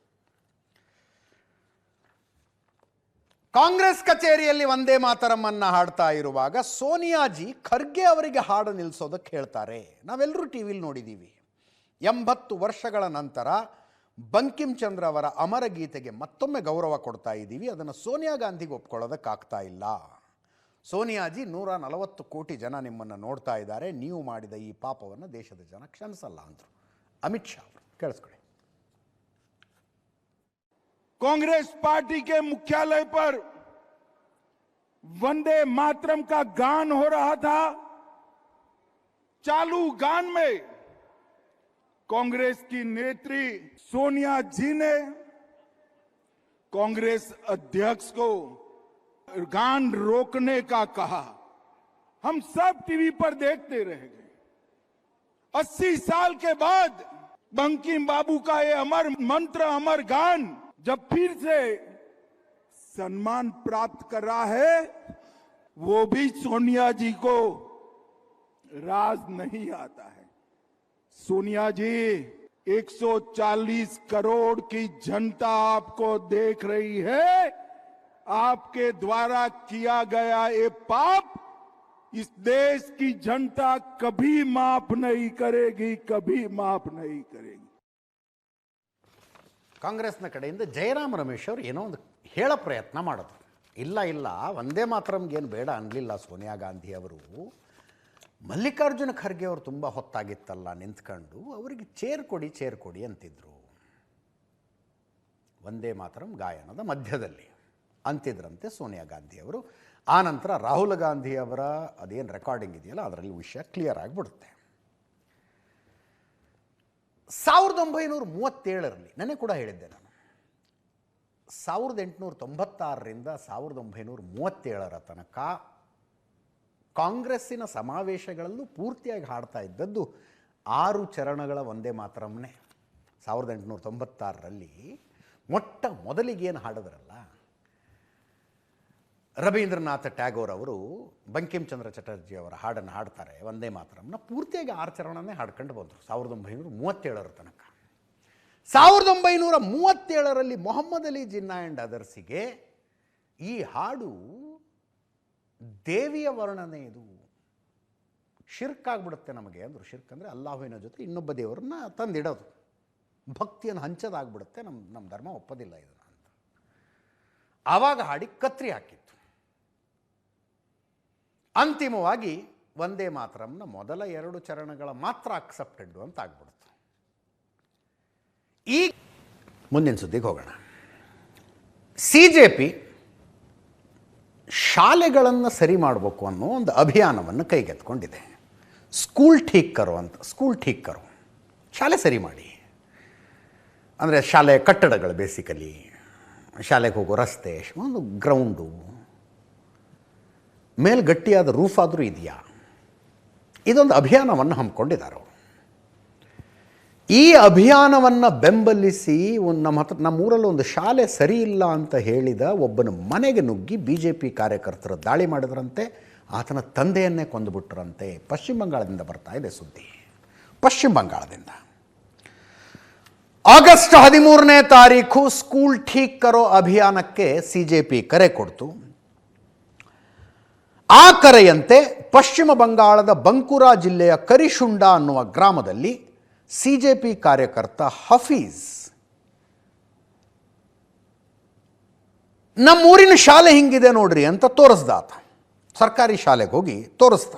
ಕಾಂಗ್ರೆಸ್ ಕಚೇರಿಯಲ್ಲಿ ವಂದೇ ಮಾತರಂ ಅನ್ನ ಹಾಡ್ತಾ ಇರುವಾಗ ಸೋನಿಯಾಜಿ ಖರ್ಗೆ ಅವರಿಗೆ ಹಾಡು ನಿಲ್ಲಿಸೋದಕ್ಕೆ ಹೇಳ್ತಾರೆ. ನಾವೆಲ್ಲರೂ ಟಿವಿಲಿ ನೋಡಿದ್ದೀವಿ. 80 ವರ್ಷಗಳ ನಂತರ ಬಂಕಿಂ ಚಂದ್ರ ಅವರ ಅಮರ ಗೀತೆಗೆ ಮತ್ತೊಮ್ಮೆ ಗೌರವ ಕೊಡ್ತಾ ಇದ್ದೀವಿ. ಅದನ್ನು ಸೋನಿಯಾ ಗಾಂಧಿಗೆ ಒಪ್ಕೊಳ್ಳೋದಕ್ಕಾಗ್ತಾ ಇಲ್ಲ. ಸೋನಿಯಾಜಿ 140 ಕೋಟಿ ಜನ ನಿಮ್ಮನ್ನು ನೋಡ್ತಾ ಇದ್ದಾರೆ. ನೀವು ಮಾಡಿದ ಈ ಪಾಪವನ್ನು ದೇಶದ ಜನ ಕ್ಷಮಿಸಲ್ಲ ಅಂದರು ಅಮಿತ್ ಶಾ ಅವರು. ಕೇಳಿಸ್ಕೊಳ್ಳಿ. कांग्रेस पार्टी के मुख्यालय पर वंदे मातरम का गान हो रहा था। चालू गान में कांग्रेस की नेत्री सोनिया जी ने कांग्रेस अध्यक्ष को गान रोकने का कहा। हम सब टीवी पर देखते रह गए। 80 साल के बाद बंकिम बाबू का ये अमर मंत्र, अमर गान जब फिर से सम्मान प्राप्त कर रहा है, वो भी सोनिया जी को राज नहीं आता है। सोनिया जी, 140 करोड़ की जनता आपको देख रही है। आपके द्वारा किया गया ये पाप इस देश की जनता कभी माफ नहीं करेगी, कभी माफ नहीं करेगी। ಕಾಂಗ್ರೆಸ್ನ ಕಡೆಯಿಂದ ಜಯರಾಮ್ ರಮೇಶ್ ಅವರು ಏನೋ ಒಂದು ಹೇಳೋ ಪ್ರಯತ್ನ ಮಾಡಿದ್ರು. ಇಲ್ಲ ಒಂದೇ ಮಾತ್ರಮ್ಗೇನು ಬೇಡ ಅನ್ನಲಿಲ್ಲ ಸೋನಿಯಾ ಗಾಂಧಿ ಅವರು. ಮಲ್ಲಿಕಾರ್ಜುನ ಖರ್ಗೆ ಅವರು ತುಂಬ ಹೊತ್ತಾಗಿತ್ತಲ್ಲ ನಿಂತ್ಕೊಂಡು ಅವರಿಗೆ ಚೇರ್ ಕೊಡಿ ಅಂತಿದ್ರು. ಒಂದೇ ಮಾತರಂ ಗಾಯನದ ಮಧ್ಯದಲ್ಲಿ ಅಂತಿದ್ರಂತೆ ಸೋನಿಯಾ ಗಾಂಧಿ ಅವರು. ಆನಂತರ ರಾಹುಲ್ ಗಾಂಧಿ ಅವರ ಅದೇನು ರೆಕಾರ್ಡಿಂಗ್ ಇದೆಯಲ್ಲ ಅದರಲ್ಲಿ ವಿಷಯ ಕ್ಲಿಯರ್ ಆಗಿಬಿಡುತ್ತೆ. 1937ರಲ್ಲಿ ನನಗೆ ಕೂಡ ಹೇಳಿದ್ದೆ ನಾನು, 1896ರಿಂದ 1937ರ ತನಕ ಕಾಂಗ್ರೆಸ್ಸಿನ ಸಮಾವೇಶಗಳಲ್ಲೂ ಪೂರ್ತಿಯಾಗಿ ಹಾಡ್ತಾ ಇದ್ದದ್ದು 6 ಚರಣಗಳ ಒಂದೇ ಮಾತರಮ್ನೇ. 1896ರಲ್ಲಿ ಮೊಟ್ಟ ಮೊದಲಿಗೇನು ಹಾಡಿದ್ರಲ್ಲ, ರವೀಂದ್ರನಾಥ ಟ್ಯಾಗೋರ್ ಅವರು ಬಂಕಿಮ್ ಚಂದ್ರ ಚಟರ್ಜಿ ಅವರ ಹಾಡನ್ನು ಹಾಡ್ತಾರೆ ಒಂದೇ ಮಾತರಮ್ನ. ಪೂರ್ತಿಯಾಗಿ 6 ಚರಣನೇ ಹಾಡ್ಕೊಂಡು ಬಂದರು 1937ರ ತನಕ. 1937ರಲ್ಲಿ ಮೊಹಮ್ಮದ್ ಅಲಿ ಜಿನ್ನಾ ಆ್ಯಂಡ್ ಅದರ್ಸಿಗೆ ಈ ಹಾಡು ದೇವಿಯ ವರ್ಣನೆ, ಇದು ಶಿರ್ಕ್ ಆಗಿಬಿಡುತ್ತೆ ನಮಗೆ ಅಂದರು. ಶಿರ್ಕ್ ಅಂದರೆ ಅಲ್ಲಾಹುವಿನ ಜೊತೆ ಇನ್ನೊಬ್ಬ ದೇವರನ್ನ ತಂದಿಡೋದು, ಭಕ್ತಿಯನ್ನು ಹಂಚೋದಾಗ್ಬಿಡುತ್ತೆ, ನಮ್ಮ ಧರ್ಮ ಒಪ್ಪೋದಿಲ್ಲ ಇದನ್ನು ಅಂತ. ಆವಾಗ ಹಾಡಿ ಕತ್ರಿ ಹಾಕಿತ್ತು. ಅಂತಿಮವಾಗಿ ಒಂದೇ ಮಾತರಮ್ನ ಮೊದಲ 2 ಚರಣಗಳ ಮಾತ್ರ ಅಕ್ಸೆಪ್ಟೆಡ್ ಅಂತ ಆಗ್ಬಿಡ್ತು. ಈ ಮುಂದಿನ ಸುದ್ದಿಗೆ ಹೋಗೋಣ. CJP ಶಾಲೆಗಳನ್ನು ಸರಿ ಮಾಡಬೇಕು ಅನ್ನೋ ಒಂದು ಅಭಿಯಾನವನ್ನು ಕೈಗೆತ್ಕೊಂಡಿದೆ. ಸ್ಕೂಲ್ ಠೀಕ್ ಕರೋ ಅಂತ. ಸ್ಕೂಲ್ ಠೀಕ್ ಕರೋ, ಶಾಲೆ ಸರಿ ಮಾಡಿ ಅಂದರೆ ಶಾಲೆಯ ಕಟ್ಟಡಗಳು, ಬೇಸಿಕಲಿ ಶಾಲೆಗೆ ಹೋಗೋ ರಸ್ತೆ, ಒಂದು ಗ್ರೌಂಡು, ಮೇಲೆ ಗಟ್ಟಿಯಾದ ರೂಫ್ ಆದರೂ ಇದೆಯಾ, ಇದೊಂದು ಅಭಿಯಾನವನ್ನು ಹಮ್ಮಿಕೊಂಡಿದ್ದಾರೆ ಅವರು. ಈ ಅಭಿಯಾನವನ್ನು ಬೆಂಬಲಿಸಿ ನಮ್ಮೂರಲ್ಲಿ ಒಂದು ಶಾಲೆ ಸರಿ ಇಲ್ಲ ಅಂತ ಹೇಳಿದ ಒಬ್ಬನ ಮನೆಗೆ ನುಗ್ಗಿ BJP ಕಾರ್ಯಕರ್ತರು ದಾಳಿ ಮಾಡಿದ್ರಂತೆ. ಆತನ ತಂದೆಯನ್ನೇ ಕೊಂದುಬಿಟ್ರಂತೆ. ಪಶ್ಚಿಮ ಬಂಗಾಳದಿಂದ ಬರ್ತಾ ಇದೆ ಸುದ್ದಿ. ಪಶ್ಚಿಮ ಬಂಗಾಳದಿಂದ ಆಗಸ್ಟ್ 13ನೇ ತಾರೀಕು ಸ್ಕೂಲ್ ಠೀಕ್ ಕರೋ ಅಭಿಯಾನಕ್ಕೆ CJP ಕರೆ ಕೊಡ್ತು. ಆ ಕರೆಯಂತೆ ಪಶ್ಚಿಮ ಬಂಗಾಳದ ಬಂಕುರಾ ಜಿಲ್ಲೆಯ ಕರಿಶುಂಡಾ ಅನ್ನುವ ಗ್ರಾಮದಲ್ಲಿ CJP ಕಾರ್ಯಕರ್ತ ಹಫೀಜ್ ನಮ್ಮೂರಿನ ಶಾಲೆ ಹಿಂಗಿದೆ ನೋಡ್ರಿ ಅಂತ ತೋರಿಸ್ದ. ಆತ ಸರ್ಕಾರಿ ಶಾಲೆಗೆ ಹೋಗಿ ತೋರಿಸ್ದ,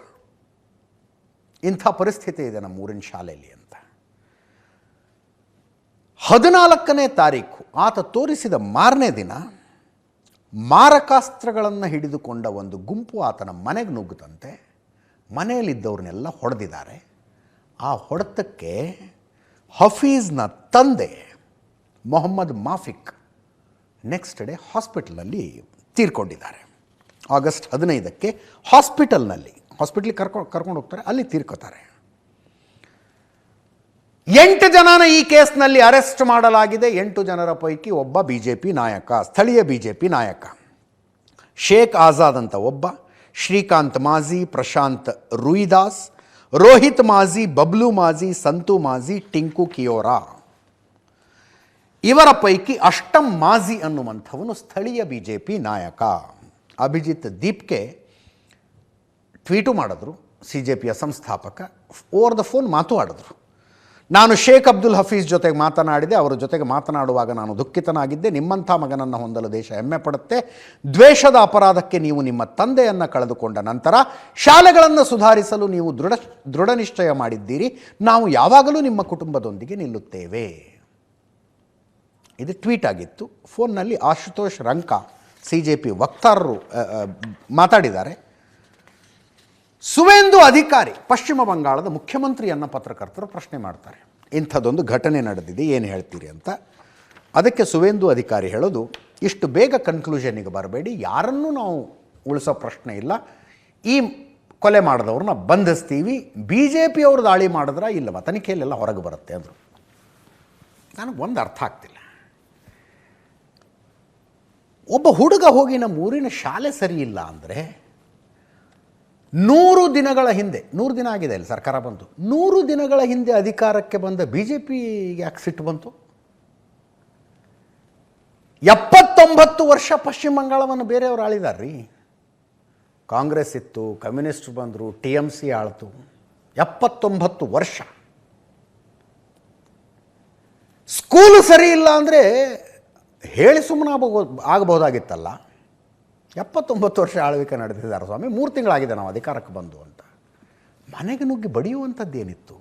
ಇಂಥ ಪರಿಸ್ಥಿತಿ ಇದೆ ನಮ್ಮೂರಿನ ಶಾಲೆಯಲ್ಲಿ ಅಂತ. 14ನೇ ತಾರೀಕು ಆತ ತೋರಿಸಿದ ಮಾರನೇ ದಿನ ಮಾರಕಾಸ್ತ್ರಗಳನ್ನು ಹಿಡಿದುಕೊಂಡ ಒಂದು ಗುಂಪು ಆತನ ಮನೆಗೆ ನುಗ್ಗುತ್ತಂತೆ. ಮನೆಯಲ್ಲಿದ್ದವ್ರನ್ನೆಲ್ಲ ಹೊಡೆದಿದ್ದಾರೆ. ಆ ಹೊಡೆತಕ್ಕೆ ಹಫೀಜ್ನ ತಂದೆ ಮೊಹಮ್ಮದ್ ಮಾಫಿಕ್ ನೆಕ್ಸ್ಟ್ ಡೇ ಹಾಸ್ಪಿಟಲ್ನಲ್ಲಿ ತೀರ್ಕೊಂಡಿದ್ದಾರೆ. ಆಗಸ್ಟ್ 15ಕ್ಕೆ ಹಾಸ್ಪಿಟಲ್ಗೆ ಕರ್ಕೊಂಡು ಹೋಗ್ತಾರೆ, ಅಲ್ಲಿ ತೀರ್ಕೋತಾರೆ. 8 ಜನನ ಈ ಕೇಸ್ನಲ್ಲಿ ಅರೆಸ್ಟ್ ಮಾಡಲಾಗಿದೆ. 8 ಜನರ ಪೈಕಿ ಒಬ್ಬ BJP ನಾಯಕ, ಸ್ಥಳೀಯ BJP ನಾಯಕ. ಶೇಖ್ ಆಜಾದ್ ಅಂತ ಒಬ್ಬ, Srikanth Maji, Prashant ರೂಯಿದಾಸ್, Rohit Maji, Bablu Maji, Santu Maji, Tinku ಕಿಯೋರಾ. ಇವರ ಪೈಕಿ ಅಷ್ಟಂ ಮಾಝಿ ಅನ್ನುವಂಥವನು ಸ್ಥಳೀಯ BJP ನಾಯಕ. ಅಭಿಜಿತ್ ದೀಪ್ಗೆ ಟ್ವೀಟು ಮಾಡಿದ್ರು, CJPಯ ಸಂಸ್ಥಾಪಕ. ಓವರ್ ದ ಫೋನ್ ಮಾತು ಆಡಿದ್ರು. ನಾನು ಶೇಖ್ ಅಬ್ದುಲ್ ಹಫೀಜ್ ಜೊತೆಗೆ ಮಾತನಾಡಿದೆ. ಅವರ ಜೊತೆಗೆ ಮಾತನಾಡುವಾಗ ನಾನು ದುಃಖಿತನಾಗಿದ್ದೆ. ನಿಮ್ಮಂಥ ಮಗನನ್ನು ಹೊಂದಲು ದೇಶ ಹೆಮ್ಮೆ ಪಡುತ್ತೆ. ದ್ವೇಷದ ಅಪರಾಧಕ್ಕೆ ನೀವು ನಿಮ್ಮ ತಂದೆಯನ್ನು ಕಳೆದುಕೊಂಡ ನಂತರ ಶಾಲೆಗಳನ್ನು ಸುಧಾರಿಸಲು ನೀವು ದೃಢ ನಿಶ್ಚಯ ಮಾಡಿದ್ದೀರಿ. ನಾವು ಯಾವಾಗಲೂ ನಿಮ್ಮ ಕುಟುಂಬದೊಂದಿಗೆ ನಿಲ್ಲುತ್ತೇವೆ. ಇದು ಟ್ವೀಟ್ ಆಗಿತ್ತು. ಫೋನ್ನಲ್ಲಿ ಆಶುತೋಷ್ ರಂಕ CJP ವಕ್ತಾರರು ಮಾತಾಡಿದ್ದಾರೆ. ಸುವೇಂದು ಅಧಿಕಾರಿ ಪಶ್ಚಿಮ ಬಂಗಾಳದ ಮುಖ್ಯಮಂತ್ರಿಯನ್ನು ಪತ್ರಕರ್ತರು ಪ್ರಶ್ನೆ ಮಾಡ್ತಾರೆ, ಇಂಥದ್ದೊಂದು ಘಟನೆ ನಡೆದಿದೆ, ಏನು ಹೇಳ್ತೀರಿ ಅಂತ. ಅದಕ್ಕೆ ಸುವೇಂದು ಅಧಿಕಾರಿ ಹೇಳೋದು, ಇಷ್ಟು ಬೇಗ ಕನ್ಕ್ಲೂಷನ್ನಿಗೆ ಬರಬೇಡಿ, ಯಾರನ್ನೂ ನಾವು ಉಳಿಸೋ ಪ್ರಶ್ನೆ ಇಲ್ಲ, ಈ ಕೊಲೆ ಮಾಡಿದವ್ರನ್ನ ಬಂಧಿಸ್ತೀವಿ, BJP ಅವರು ದಾಳಿ ಮಾಡಿದ್ರೆ ಇಲ್ಲವ, ತನಿಖೆಯಲ್ಲೆಲ್ಲ ಹೊರಗೆ ಬರುತ್ತೆ ಅಂದರು. ನನಗೆ ಒಂದು ಅರ್ಥ ಆಗ್ತಿಲ್ಲ. ಒಬ್ಬ ಹುಡುಗ ಹೋಗಿ ನಮ್ಮ ಊರಿನ ಶಾಲೆ ಸರಿ ಇಲ್ಲ ಅಂದರೆ 100 ದಿನಗಳ ಹಿಂದೆ, 100 ದಿನ ಆಗಿದೆ ಅಲ್ಲಿ ಸರ್ಕಾರ ಬಂತು, 100 ದಿನಗಳ ಹಿಂದೆ ಅಧಿಕಾರಕ್ಕೆ ಬಂದ BJPಗೆ ಯಾಕೆ ಸಿಟ್ಟು ಬಂತು? 79 ವರ್ಷ ಪಶ್ಚಿಮ ಬಂಗಾಳವನ್ನು ಬೇರೆಯವರು ಆಳಿದಾರ್ರೀ. ಕಾಂಗ್ರೆಸ್ ಇತ್ತು, ಕಮ್ಯುನಿಸ್ಟ್ ಬಂದರು, TMC ಆಳ್ತು. 79 ವರ್ಷ. ಸ್ಕೂಲು ಸರಿ ಇಲ್ಲ ಅಂದರೆ ಹೇಳಿ ಸುಮ್ಮನೆ ಆಗಬಹುದಾಗಿತ್ತಲ್ಲ. 79 ವರ್ಷ ಆಳ್ವಿಕೆ ನಡೆದಿದ್ದಾರೆ ಸ್ವಾಮಿ, 3 ತಿಂಗಳಾಗಿದೆ ನಾವು ಅಧಿಕಾರಕ್ಕೆ ಬಂದು ಅಂತ. ಮನೆಗೆ ನುಗ್ಗಿ ಬಡಿಯುವಂಥದ್ದೇನಿತ್ತು?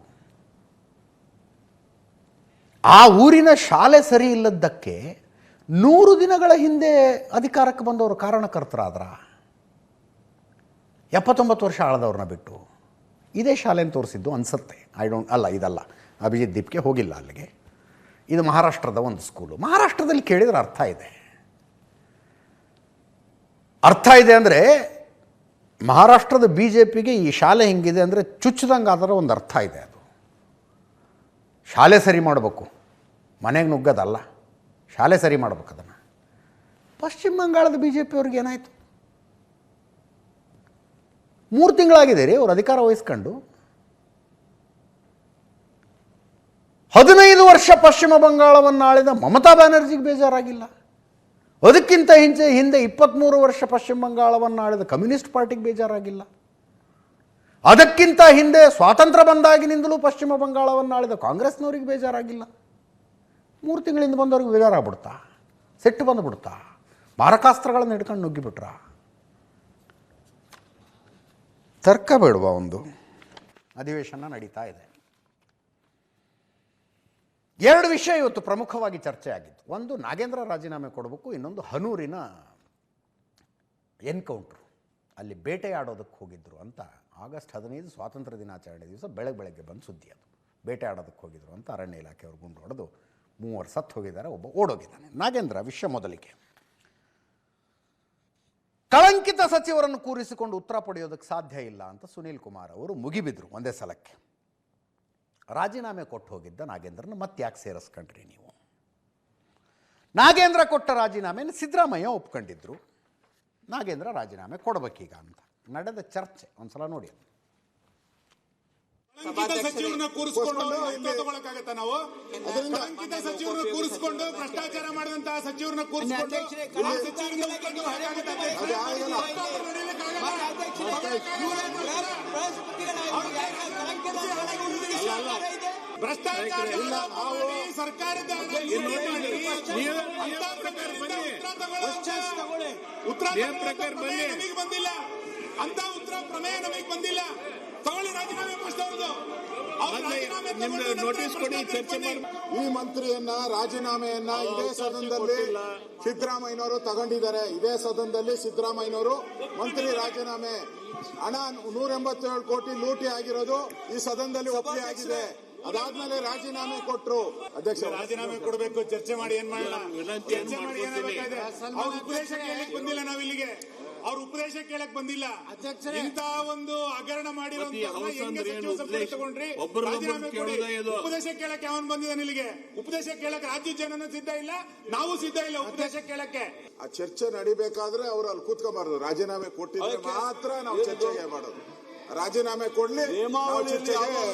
ಆ ಊರಿನ ಶಾಲೆ ಸರಿ ಇಲ್ಲದ್ದಕ್ಕೆ 100 ದಿನಗಳ ಹಿಂದೆ ಅಧಿಕಾರಕ್ಕೆ ಬಂದವರು ಕಾರಣಕರ್ತರಾದ್ರ. 79 ವರ್ಷ ಆಳದವ್ರನ್ನ ಬಿಟ್ಟು ಇದೇ ಶಾಲೆಯನ್ನು ತೋರಿಸಿದ್ದು ಅನಿಸುತ್ತೆ. ಅಲ್ಲ, ಇದಲ್ಲ, ಅಭಿಜಿತ್ ದೀಪ್ಗೆ ಹೋಗಿಲ್ಲ ಅಲ್ಲಿಗೆ. ಇದು ಮಹಾರಾಷ್ಟ್ರದ ಒಂದು ಸ್ಕೂಲು. ಮಹಾರಾಷ್ಟ್ರದಲ್ಲಿ ಕೇಳಿದ್ರೆ ಅರ್ಥ ಇದೆ ಅಂದರೆ ಮಹಾರಾಷ್ಟ್ರದ BJPಗೆ ಈ ಶಾಲೆ ಹಿಂಗಿದೆ ಅಂದರೆ ಚುಚ್ಚಿದಂಗೆ ಅದರ ಒಂದು ಅರ್ಥ ಇದೆ. ಅದು ಶಾಲೆ ಸರಿ ಮಾಡಬೇಕು, ಮನೆಗೆ ನುಗ್ಗೋದಲ್ಲ, ಶಾಲೆ ಸರಿ ಮಾಡ್ಬೇಕು ಅದನ್ನು. ಪಶ್ಚಿಮ ಬಂಗಾಳದ BJP ಅವ್ರಿಗೆ ಏನಾಯಿತು? 3 ತಿಂಗಳಾಗಿದೆ ರೀ ಅವ್ರು ಅಧಿಕಾರ ವಹಿಸ್ಕೊಂಡು. 15 ವರ್ಷ ಪಶ್ಚಿಮ ಬಂಗಾಳವನ್ನು ಆಳಿದ ಮಮತಾ ಬ್ಯಾನರ್ಜಿಗೆ ಬೇಜಾರಾಗಿಲ್ಲ. ಅದಕ್ಕಿಂತ ಹಿಂದೆ 23 ವರ್ಷ ಪಶ್ಚಿಮ ಬಂಗಾಳವನ್ನು ಆಳಿದ ಕಮ್ಯುನಿಸ್ಟ್ ಪಾರ್ಟಿಗೆ ಬೇಜಾರಾಗಿಲ್ಲ. ಅದಕ್ಕಿಂತ ಹಿಂದೆ ಸ್ವಾತಂತ್ರ್ಯ ಬಂದಾಗಿನಿಂದಲೂ ಪಶ್ಚಿಮ ಬಂಗಾಳವನ್ನು ಆಳಿದ ಕಾಂಗ್ರೆಸ್ನವ್ರಿಗೆ ಬೇಜಾರಾಗಿಲ್ಲ. 3 ತಿಂಗಳಿಂದ ಬಂದವ್ರಿಗೆ ಬೇಜಾರಾಗ್ಬಿಡ್ತಾ, ಸಿಟ್ಟು ಬಂದುಬಿಡ್ತಾ, ಮಾರಕಾಸ್ತ್ರಗಳನ್ನು ಹಿಡ್ಕೊಂಡು ನುಗ್ಗಿಬಿಟ್ರ. ತರ್ಕ ಬೇಡುವ? ಒಂದು ಅಧಿವೇಶನ ನಡೀತಾ ಇದೆ. 2 ವಿಷಯ ಇವತ್ತು ಪ್ರಮುಖವಾಗಿ ಚರ್ಚೆ ಆಗಿತ್ತು. ಒಂದು, ನಾಗೇಂದ್ರ ರಾಜೀನಾಮೆ ಕೊಡಬೇಕು, ಇನ್ನೊಂದು ಹನೂರಿನ ಎನ್ಕೌಂಟ್ರು. ಅಲ್ಲಿ ಬೇಟೆಯಾಡೋದಕ್ಕೆ ಹೋಗಿದ್ರು ಅಂತ ಆಗಸ್ಟ್ 15 ಸ್ವಾತಂತ್ರ್ಯ ದಿನಾಚರಣೆ ದಿವಸ ಬೆಳಗ್ಗೆ ಬಂದು ಸುದ್ದಿ. ಅದು ಬೇಟೆಯಾಡೋದಕ್ಕೆ ಹೋಗಿದ್ರು ಅಂತ ಅರಣ್ಯ ಇಲಾಖೆಯವರು ಗುಂಡು ಹೊಡೆದು 3 ಸತ್ತು ಹೋಗಿದ್ದಾರೆ, ಒಬ್ಬ ಓಡೋಗಿದ್ದಾನೆ. ನಾಗೇಂದ್ರ ವಿಷಯ ಮೊದಲಿಗೆ ಕಳಂಕಿತ ಸಚಿವರನ್ನು ಕೂರಿಸಿಕೊಂಡು ಉತ್ತರ ಪಡೆಯೋದಕ್ಕೆ ಸಾಧ್ಯ ಇಲ್ಲ ಅಂತ ಸುನೀಲ್ ಕುಮಾರ್ ಅವರು ಮುಗಿಬಿದ್ರು ಒಂದೇ ಸಲಕ್ಕೆ. ರಾಜೀನಾಮೆ ಕೊಟ್ಟು ಹೋಗಿದ್ದ ನಾಗೇಂದ್ರನ ಮತ್ತೆ ಯಾಕೆ ಸೇರಿಸ್ಕೊಂಡ್ರಿ ನೀವು? ನಾಗೇಂದ್ರ ಕೊಟ್ಟ ರಾಜೀನಾಮೆಯನ್ನು ಸಿದ್ದರಾಮಯ್ಯ ಒಪ್ಕೊಂಡಿದ್ರು. ನಾಗೇಂದ್ರ ರಾಜೀನಾಮೆ ಕೊಡಬೇಕೀಗ ಅಂತ ನಡೆದ ಚರ್ಚೆ ಒಂದ್ಸಲ ನೋಡಿ. ಸಚಿವರನ್ನ ಕೂರಿಸಿಕೊಂಡು ತಗೊಳಕಾಗತ್ತ? ನಾವು ಕಳಂಕಿತ ಸಚಿವರನ್ನ ಕೂರಿಸಿಕೊಂಡು ಭ್ರಷ್ಟಾಚಾರ ಮಾಡಿದಂತಹ ಸಚಿವರನ್ನ ಕೂರಿಸಿಕೊಂಡು ಭ್ರಷ್ಟಾಚಾರ ಸರ್ಕಾರದ ಉತ್ತರ ನಮಗೆ ಬಂದಿಲ್ಲ ಅಂತ ಉತ್ತರ ಪ್ರಮೇಯ ನಮಗೆ ಬಂದಿಲ್ಲ. ತಗೊಳ್ಳಿ ರಾಜೀನಾಮೆ ನೋಟಿಸ್ ಕೊಡಿ, ಚರ್ಚೆ ಮಾಡಿ. ಈ ಮಂತ್ರಿಯನ್ನ ರಾಜೀನಾಮೆಯನ್ನ ಇದೇ ಸದನದಲ್ಲಿ ಸಿದ್ದರಾಮಯ್ಯನವರು ತಗೊಂಡಿದ್ದಾರೆ. ಇದೇ ಸದನದಲ್ಲಿ ಸಿದ್ದರಾಮಯ್ಯನವರು ಮಂತ್ರಿ ರಾಜೀನಾಮೆ ಹಣ 187 ಕೋಟಿ ಲೂಟಿ ಆಗಿರೋದು ಈ ಸದನದಲ್ಲಿ ಒಪ್ಪಿಗೆ ಆಗಿದೆ. ಅದಾದ್ಮೇಲೆ ರಾಜೀನಾಮೆ ಕೊಟ್ರು. ಅಧ್ಯಕ್ಷ ರಾಜೀನಾಮೆ ಕೊಡಬೇಕು, ಚರ್ಚೆ ಮಾಡಿ ಏನ್ ಮಾಡೋಣ, ಚರ್ಚೆ ಮಾಡಿ ಏನಾಗಬೇಕಾಗಿದೆ. ಅವ್ರ ಉಪದೇಶ ಕೇಳಕ್ ಬಂದಿಲ್ಲ, ನಾವಿಲ್ಲಿಗೆ ಅವ್ರ ಉಪದೇಶ ಕೇಳಕ್ ಬಂದಿಲ್ಲ. ಇಂತ ಒಂದು ಹಗರಣ ಮಾಡಿರೋಂತ ತಗೊಂಡ್ರಿ, ರಾಜೀನಾಮೆ ಕೊಡಿ. ಉಪದೇಶ ಕೇಳಕ್ಕೆ ಅವನ್ ಬಂದಿದ್ದಾನೆ ಇಲ್ಲಿಗೆ. ಉಪದೇಶ ಕೇಳಕ್ಕೆ ರಾಜ್ಯ ಜನನು ಸಿದ್ಧ ಇಲ್ಲ, ನಾವು ಸಿದ್ಧ ಇಲ್ಲ ಉಪದೇಶ ಕೇಳಕ್ಕೆ. ಆ ಚರ್ಚೆ ನಡಿಬೇಕಾದ್ರೆ ಅವ್ರು ಅಲ್ಲಿ ಕೂತ್ಕೊಂಬಾರ್ದು. ರಾಜೀನಾಮೆ ಕೊಟ್ಟಿದ್ರೆ ಮಾತ್ರ ನಾವು ಚರ್ಚೆಗೆ ಮಾಡೋದು. ರಾಜೀನಾಮೆ ಕೊಡ್ಲಿ,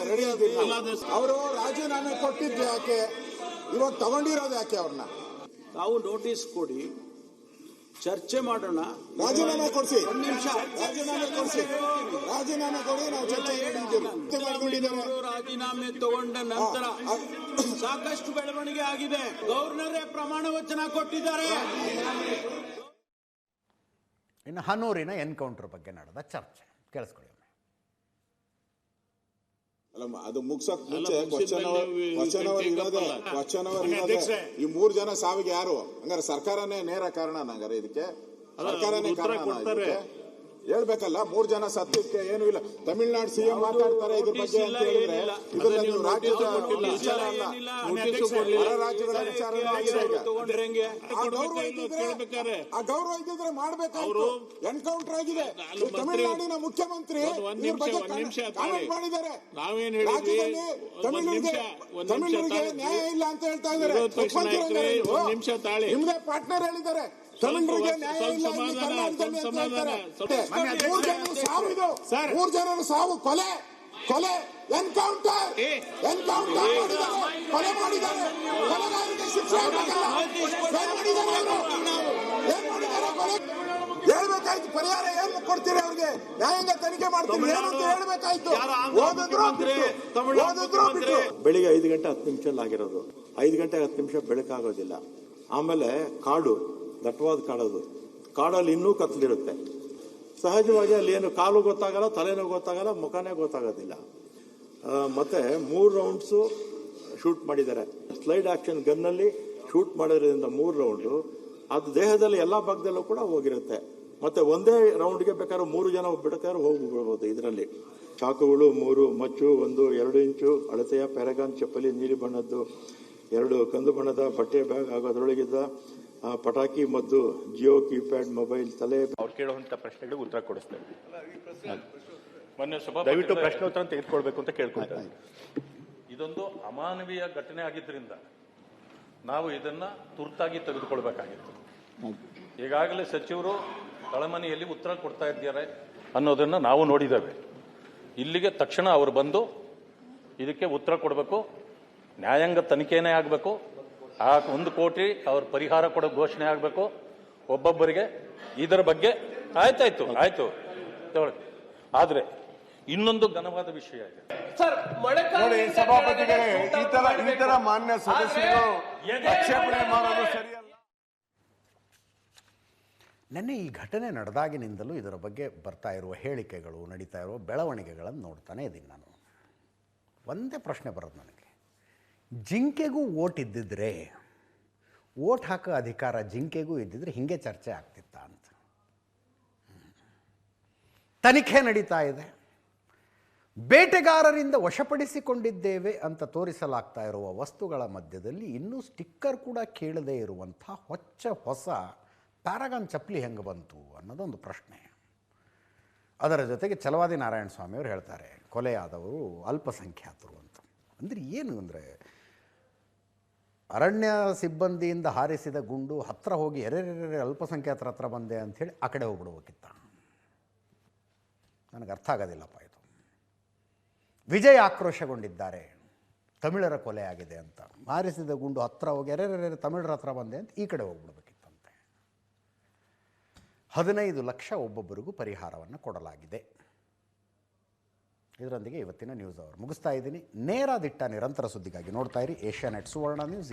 ರೆಡಿ ಇದ್ದೀವಿ. ಅವರು ರಾಜೀನಾಮೆ ಕೊಟ್ಟಿದ್ದು ಯಾಕೆ, ಇವಾಗ ತಗೊಂಡಿರೋದು ಯಾಕೆ? ಅವ್ರನ್ನ ನಾವು ನೋಟಿಸ್ ಕೊಡಿ, ಚರ್ಚೆ ಮಾಡೋಣ. ರಾಜೀನಾಮೆ ಕೊಡಿಸಿ, ಒಂದು ನಿಮಿಷ ರಾಜೀನಾಮೆ ಕೊಡಿಸಿ, ರಾಜೀನಾಮೆ ಕೊಡಿ, ನಾವು ಚರ್ಚೆ ರಾಜೀನಾಮೆ ತಗೊಂಡ ನಂತರ ಸಾಕಷ್ಟು ಬೆಳವಣಿಗೆ ಆಗಿದೆ. ಗವರ್ನರೇ ಪ್ರಮಾಣ ವಚನ ಕೊಟ್ಟಿದ್ದಾರೆ. ಇನ್ನು ಹನೂರಿನ ಎನ್ಕೌಂಟರ್ ಬಗ್ಗೆ ನಡೆದ ಚರ್ಚೆ ಕೇಳಿಸ್ಕೊಳ್ಳಿ. ಅಲ್ಲ ಅದು ಮುಗ್ಸಕ್ ಮುಂಚೆ ಕ್ವಶನ್ ಅವರ್ ಇರೋದೇ ಈ 3 ಜನ ಸಾವಿಗೆ ಯಾರು ಹಂಗಾರೆ ಸರ್ಕಾರನೇ ನೇರ ಕಾರಣ ಹಂಗಾರೆ ಇದಕ್ಕೆ ಸರ್ಕಾರನೇ ಕಾರಣ ಹೇಳ್ಬೇಕಲ್ಲ 3 ಜನ ಸತ್ಯಕ್ಕೆ ಏನು ಇಲ್ಲ ತಮಿಳುನಾಡು ಸಿಎಂ ಮಾತಾಡ್ತಾರೆ ಇದ್ರ ಬಗ್ಗೆ ಅಂತ ಹೇಳಿದ್ರೆ ಇದನ್ನ ನೀವು ರಾಜ್ಯದ ವಿಚಾರ ಅಲ್ಲ ಹೊರ ರಾಜ್ಯಗಳ ವಿಚಾರ ಆ ಗೌರವ ಇದ್ದಿದ್ರೆ ಮಾಡ್ಬೇಕಾಯ್ತು ಎನ್ಕೌಂಟರ್ ಆಗಿದೆ ತಮಿಳುನಾಡಿನ ಮುಖ್ಯಮಂತ್ರಿ ಇದ್ರ ಬಗ್ಗೆ ಕಾಮೆಂಟ್ ಮಾಡಿದ್ದಾರೆ ರಾಜ್ಯದಲ್ಲಿ ತಮಿಳರಿಗೆ ನ್ಯಾಯ ಇಲ್ಲ ಅಂತ ಹೇಳ್ತಾ ಇದ್ದಾರೆ ನಿಮ್ದೇ ಪಾರ್ಟ್ನರ್ ಹೇಳಿದ್ದಾರೆ ತಮಿಳರಿಗೆ ನ್ಯಾಯ ಇಲ್ಲ ಕರ್ನಾಟಕದಲ್ಲಿ ಅಂತ ಹೇಳ್ತಾರೆ 3 ಜನರ ಸಾವು ಇದು 3 ಜನರ ಸಾವು ಕೊಲೆ ಎನ್ಕೌಂಟರ್ ಮಾಡಿದ್ದಾರೆ ಕೊಲೆ ಮಾಡಿದ್ದಾರೆ ಕೊಲೆಗಾರರಿಗೆ ಶಿಕ್ಷೆ ಆಗಲ್ಲ ಹೇಳ್ಬೇಕಾಯ್ತು ಪರಿಹಾರ ಏನು ಕೊಡ್ತೀರಿ ಅವ್ರಿಗೆ ನ್ಯಾಯಾಂಗ ತನಿಖೆ ಮಾಡ್ತೀರಿ ಏನು ಅಂತ ಹೇಳ್ಬೇಕಾಯ್ತು ಓದಿದ್ರು ಬಿಟ್ಟು ಬೆಳಿಗ್ಗೆ 5 ಗಂಟೆ 10 ನಿಮಿಷದಲ್ಲಿ ಆಗಿರೋದು 5 ಗಂಟೆ 10 ನಿಮಿಷ ಬೆಳಕಾಗೋದಿಲ್ಲ ಆಮೇಲೆ ಕಾಡು ದಟ್ಟವಾದ ಕಾಡೋದು ಕಾಡಲ್ಲಿ ಇನ್ನೂ ಕತ್ತಲಿರುತ್ತೆ ಸಹಜವಾಗಿ ಅಲ್ಲಿ ಏನು ಕಾಲು ಗೊತ್ತಾಗಲ್ಲ ತಲೆನೂ ಗೊತ್ತಾಗಲ್ಲ ಮುಖನೇ ಗೊತ್ತಾಗೋದಿಲ್ಲ ಮತ್ತೆ 3 ರೌಂಡ್ಸು ಶೂಟ್ ಮಾಡಿದ್ದಾರೆ ಸ್ಲೈಡ್ ಆಕ್ಷನ್ ಗನ್ನಲ್ಲಿ ಶೂಟ್ ಮಾಡೋದ್ರಿಂದ 3 ರೌಂಡು ಅದು ದೇಹದಲ್ಲಿ ಎಲ್ಲಾ ಭಾಗದಲ್ಲೂ ಕೂಡ ಹೋಗಿರುತ್ತೆ ಮತ್ತೆ ಒಂದೇ ರೌಂಡ್ಗೆ ಬೇಕಾದ್ರೆ 3 ಜನ ಬೇಕಾದ್ರೆ ಹೋಗ್ಬಿಡ್ಬೋದು ಇದರಲ್ಲಿ ಚಾಕುಗಳು 3 ಮಚ್ಚು 1-2 ಇಂಚು ಅಳತೆಯ ಪ್ಯಾರಾಗಾನ್ ಚಪ್ಪಲಿ ನೀಲಿ ಬಣ್ಣದ್ದು 2 ಕಂದು ಬಣ್ಣದ ಬಟ್ಟೆ ಬ್ಯಾಗ್ ಹಾಗೂ ಅದರೊಳಗಿದ್ದ ಪಟಾಕಿ ಮದ್ದು ಜಿಯೋ ಕೀಪ್ಯಾಡ್ ಮೊಬೈಲ್ ತಲೆ ಅವ್ರು ಕೇಳುವಂತ ಪ್ರಶ್ನೆಗಳಿಗೆ ಉತ್ತರ ಕೊಡಿಸ್ತೇವೆ ದಯವಿಟ್ಟು ಪ್ರಶ್ನೋತ್ತರ ತೆಗೆದುಕೊಳ್ಬೇಕು ಅಂತ ಕೇಳ್ಕೊಳ್ತಾರೆ. ಇದೊಂದು ಅಮಾನವೀಯ ಘಟನೆ ಆಗಿದ್ದರಿಂದ ನಾವು ಇದನ್ನ ತುರ್ತಾಗಿ ತೆಗೆದುಕೊಳ್ಬೇಕಾಗಿತ್ತು. ಈಗಾಗಲೇ ಸಚಿವರು ತಳಮನೆಯಲ್ಲಿ ಉತ್ತರ ಕೊಡ್ತಾ ಇದ್ದಾರೆ ಅನ್ನೋದನ್ನ ನಾವು ನೋಡಿದ್ದೇವೆ. ಇಲ್ಲಿಗೆ ತಕ್ಷಣ ಅವರು ಬಂದು ಇದಕ್ಕೆ ಉತ್ತರ ಕೊಡಬೇಕು, ನ್ಯಾಯಾಂಗ ತನಿಖೆನೇ ಆಗಬೇಕು, ಆ 1 ಕೋಟಿ ಅವ್ರ ಪರಿಹಾರ ಕೊಡೋ ಘೋಷಣೆ ಆಗಬೇಕು ಒಬ್ಬೊಬ್ಬರಿಗೆ. ಇದರ ಬಗ್ಗೆ ಆಯ್ತು ಆದ್ರೆ ಇನ್ನೊಂದು ಘನವಾದ ವಿಷಯ ಇದೆ ನೋಡಿ ಸಭಾಪತಿಗಳೇ, ಈ ತರ ಮಾನ್ಯ ಸದಸ್ಯರು ಆಕ್ಷೇಪಣೆ ಮಾಡೋದು ಸರಿಯಲ್ಲ. ನೆನ್ನೆ ಈ ಘಟನೆ ನಡೆದಾಗಿನಿಂದಲೂ ಇದರ ಬಗ್ಗೆ ಬರ್ತಾ ಇರುವ ಹೇಳಿಕೆಗಳು, ನಡೀತಾ ಇರುವ ಬೆಳವಣಿಗೆಗಳನ್ನು ನೋಡ್ತಾನೆ ಇದ್ದೀನಿ ನಾನು. ಒಂದೇ ಪ್ರಶ್ನೆ ಬರೋದು ನನಗೆ, ಜಿಂಕೆಗೂ ಓಟ್ ಇದ್ದಿದ್ರೆ, ಓಟ್ ಹಾಕೋ ಅಧಿಕಾರ ಜಿಂಕೆಗೂ ಇದ್ದಿದ್ರೆ ಹಿಂಗೆ ಚರ್ಚೆ ಆಗ್ತಿತ್ತ ಅಂತ. ತನಿಖೆ ನಡೀತಾ ಇದೆ, ಬೇಟೆಗಾರರಿಂದ ವಶಪಡಿಸಿಕೊಂಡಿದ್ದೇವೆ ಅಂತ ತೋರಿಸಲಾಗ್ತಾ ಇರುವ ವಸ್ತುಗಳ ಮಧ್ಯದಲ್ಲಿ ಇನ್ನೂ ಸ್ಟಿಕ್ಕರ್ ಕೂಡ ಕೇಳದೇ ಇರುವಂಥ ಹೊಸ ಪ್ಯಾರಾಗಾನ್ ಚಪ್ಪಲಿ ಹೆಂಗೆ ಬಂತು ಅನ್ನೋದೊಂದು ಪ್ರಶ್ನೆ. ಅದರ ಜೊತೆಗೆ ಛಲವಾದಿ ನಾರಾಯಣ ಸ್ವಾಮಿಯವರು ಹೇಳ್ತಾರೆ ಕೊಲೆಯಾದವರು ಅಲ್ಪಸಂಖ್ಯಾತರು ಅಂತ. ಅಂದರೆ ಏನು ಅಂದರೆ, ಅರಣ್ಯ ಸಿಬ್ಬಂದಿಯಿಂದ ಹಾರಿಸಿದ ಗುಂಡು ಹತ್ತಿರ ಹೋಗಿ ಎರೆರೆರೆ ಅಲ್ಪಸಂಖ್ಯಾತರ ಹತ್ರ ಬಂದೆ ಅಂಥೇಳಿ ಆ ಕಡೆ ಹೋಗ್ಬಿಡ್ಬೇಕಿತ್ತ? ನನಗೆ ಅರ್ಥ ಆಗೋದಿಲ್ಲಪ್ಪ ಇದು. ವಿಜಯ್ ಆಕ್ರೋಶಗೊಂಡಿದ್ದಾರೆ, ತಮಿಳರ ಕೊಲೆ ಆಗಿದೆ ಅಂತ. ಹಾರಿಸಿದ ಗುಂಡು ಹತ್ತಿರ ಹೋಗಿ ಎರೆರೆರೆ ತಮಿಳರ ಹತ್ರ ಬಂದೆ ಅಂತ ಈ ಕಡೆ ಹೋಗ್ಬಿಡ್ಬೇಕಿತ್ತಂತೆ. 15 ಲಕ್ಷ ಒಬ್ಬೊಬ್ಬರಿಗೂ ಪರಿಹಾರವನ್ನು ಕೊಡಲಾಗಿದೆ. ಇದರೊಂದಿಗೆ ಇವತ್ತಿನ ನ್ಯೂಸ್ ಅವರ್ ಮುಗಿಸ್ತಾ ಇದ್ದೀನಿ. ನೇರ ದಿಟ್ಟ ನಿರಂತರ ಸುದ್ದಿಗಾಗಿ ನೋಡ್ತಾ ಇರಿ ಏಷ್ಯಾನೆಟ್ ಸುವರ್ಣ ನ್ಯೂಸ್.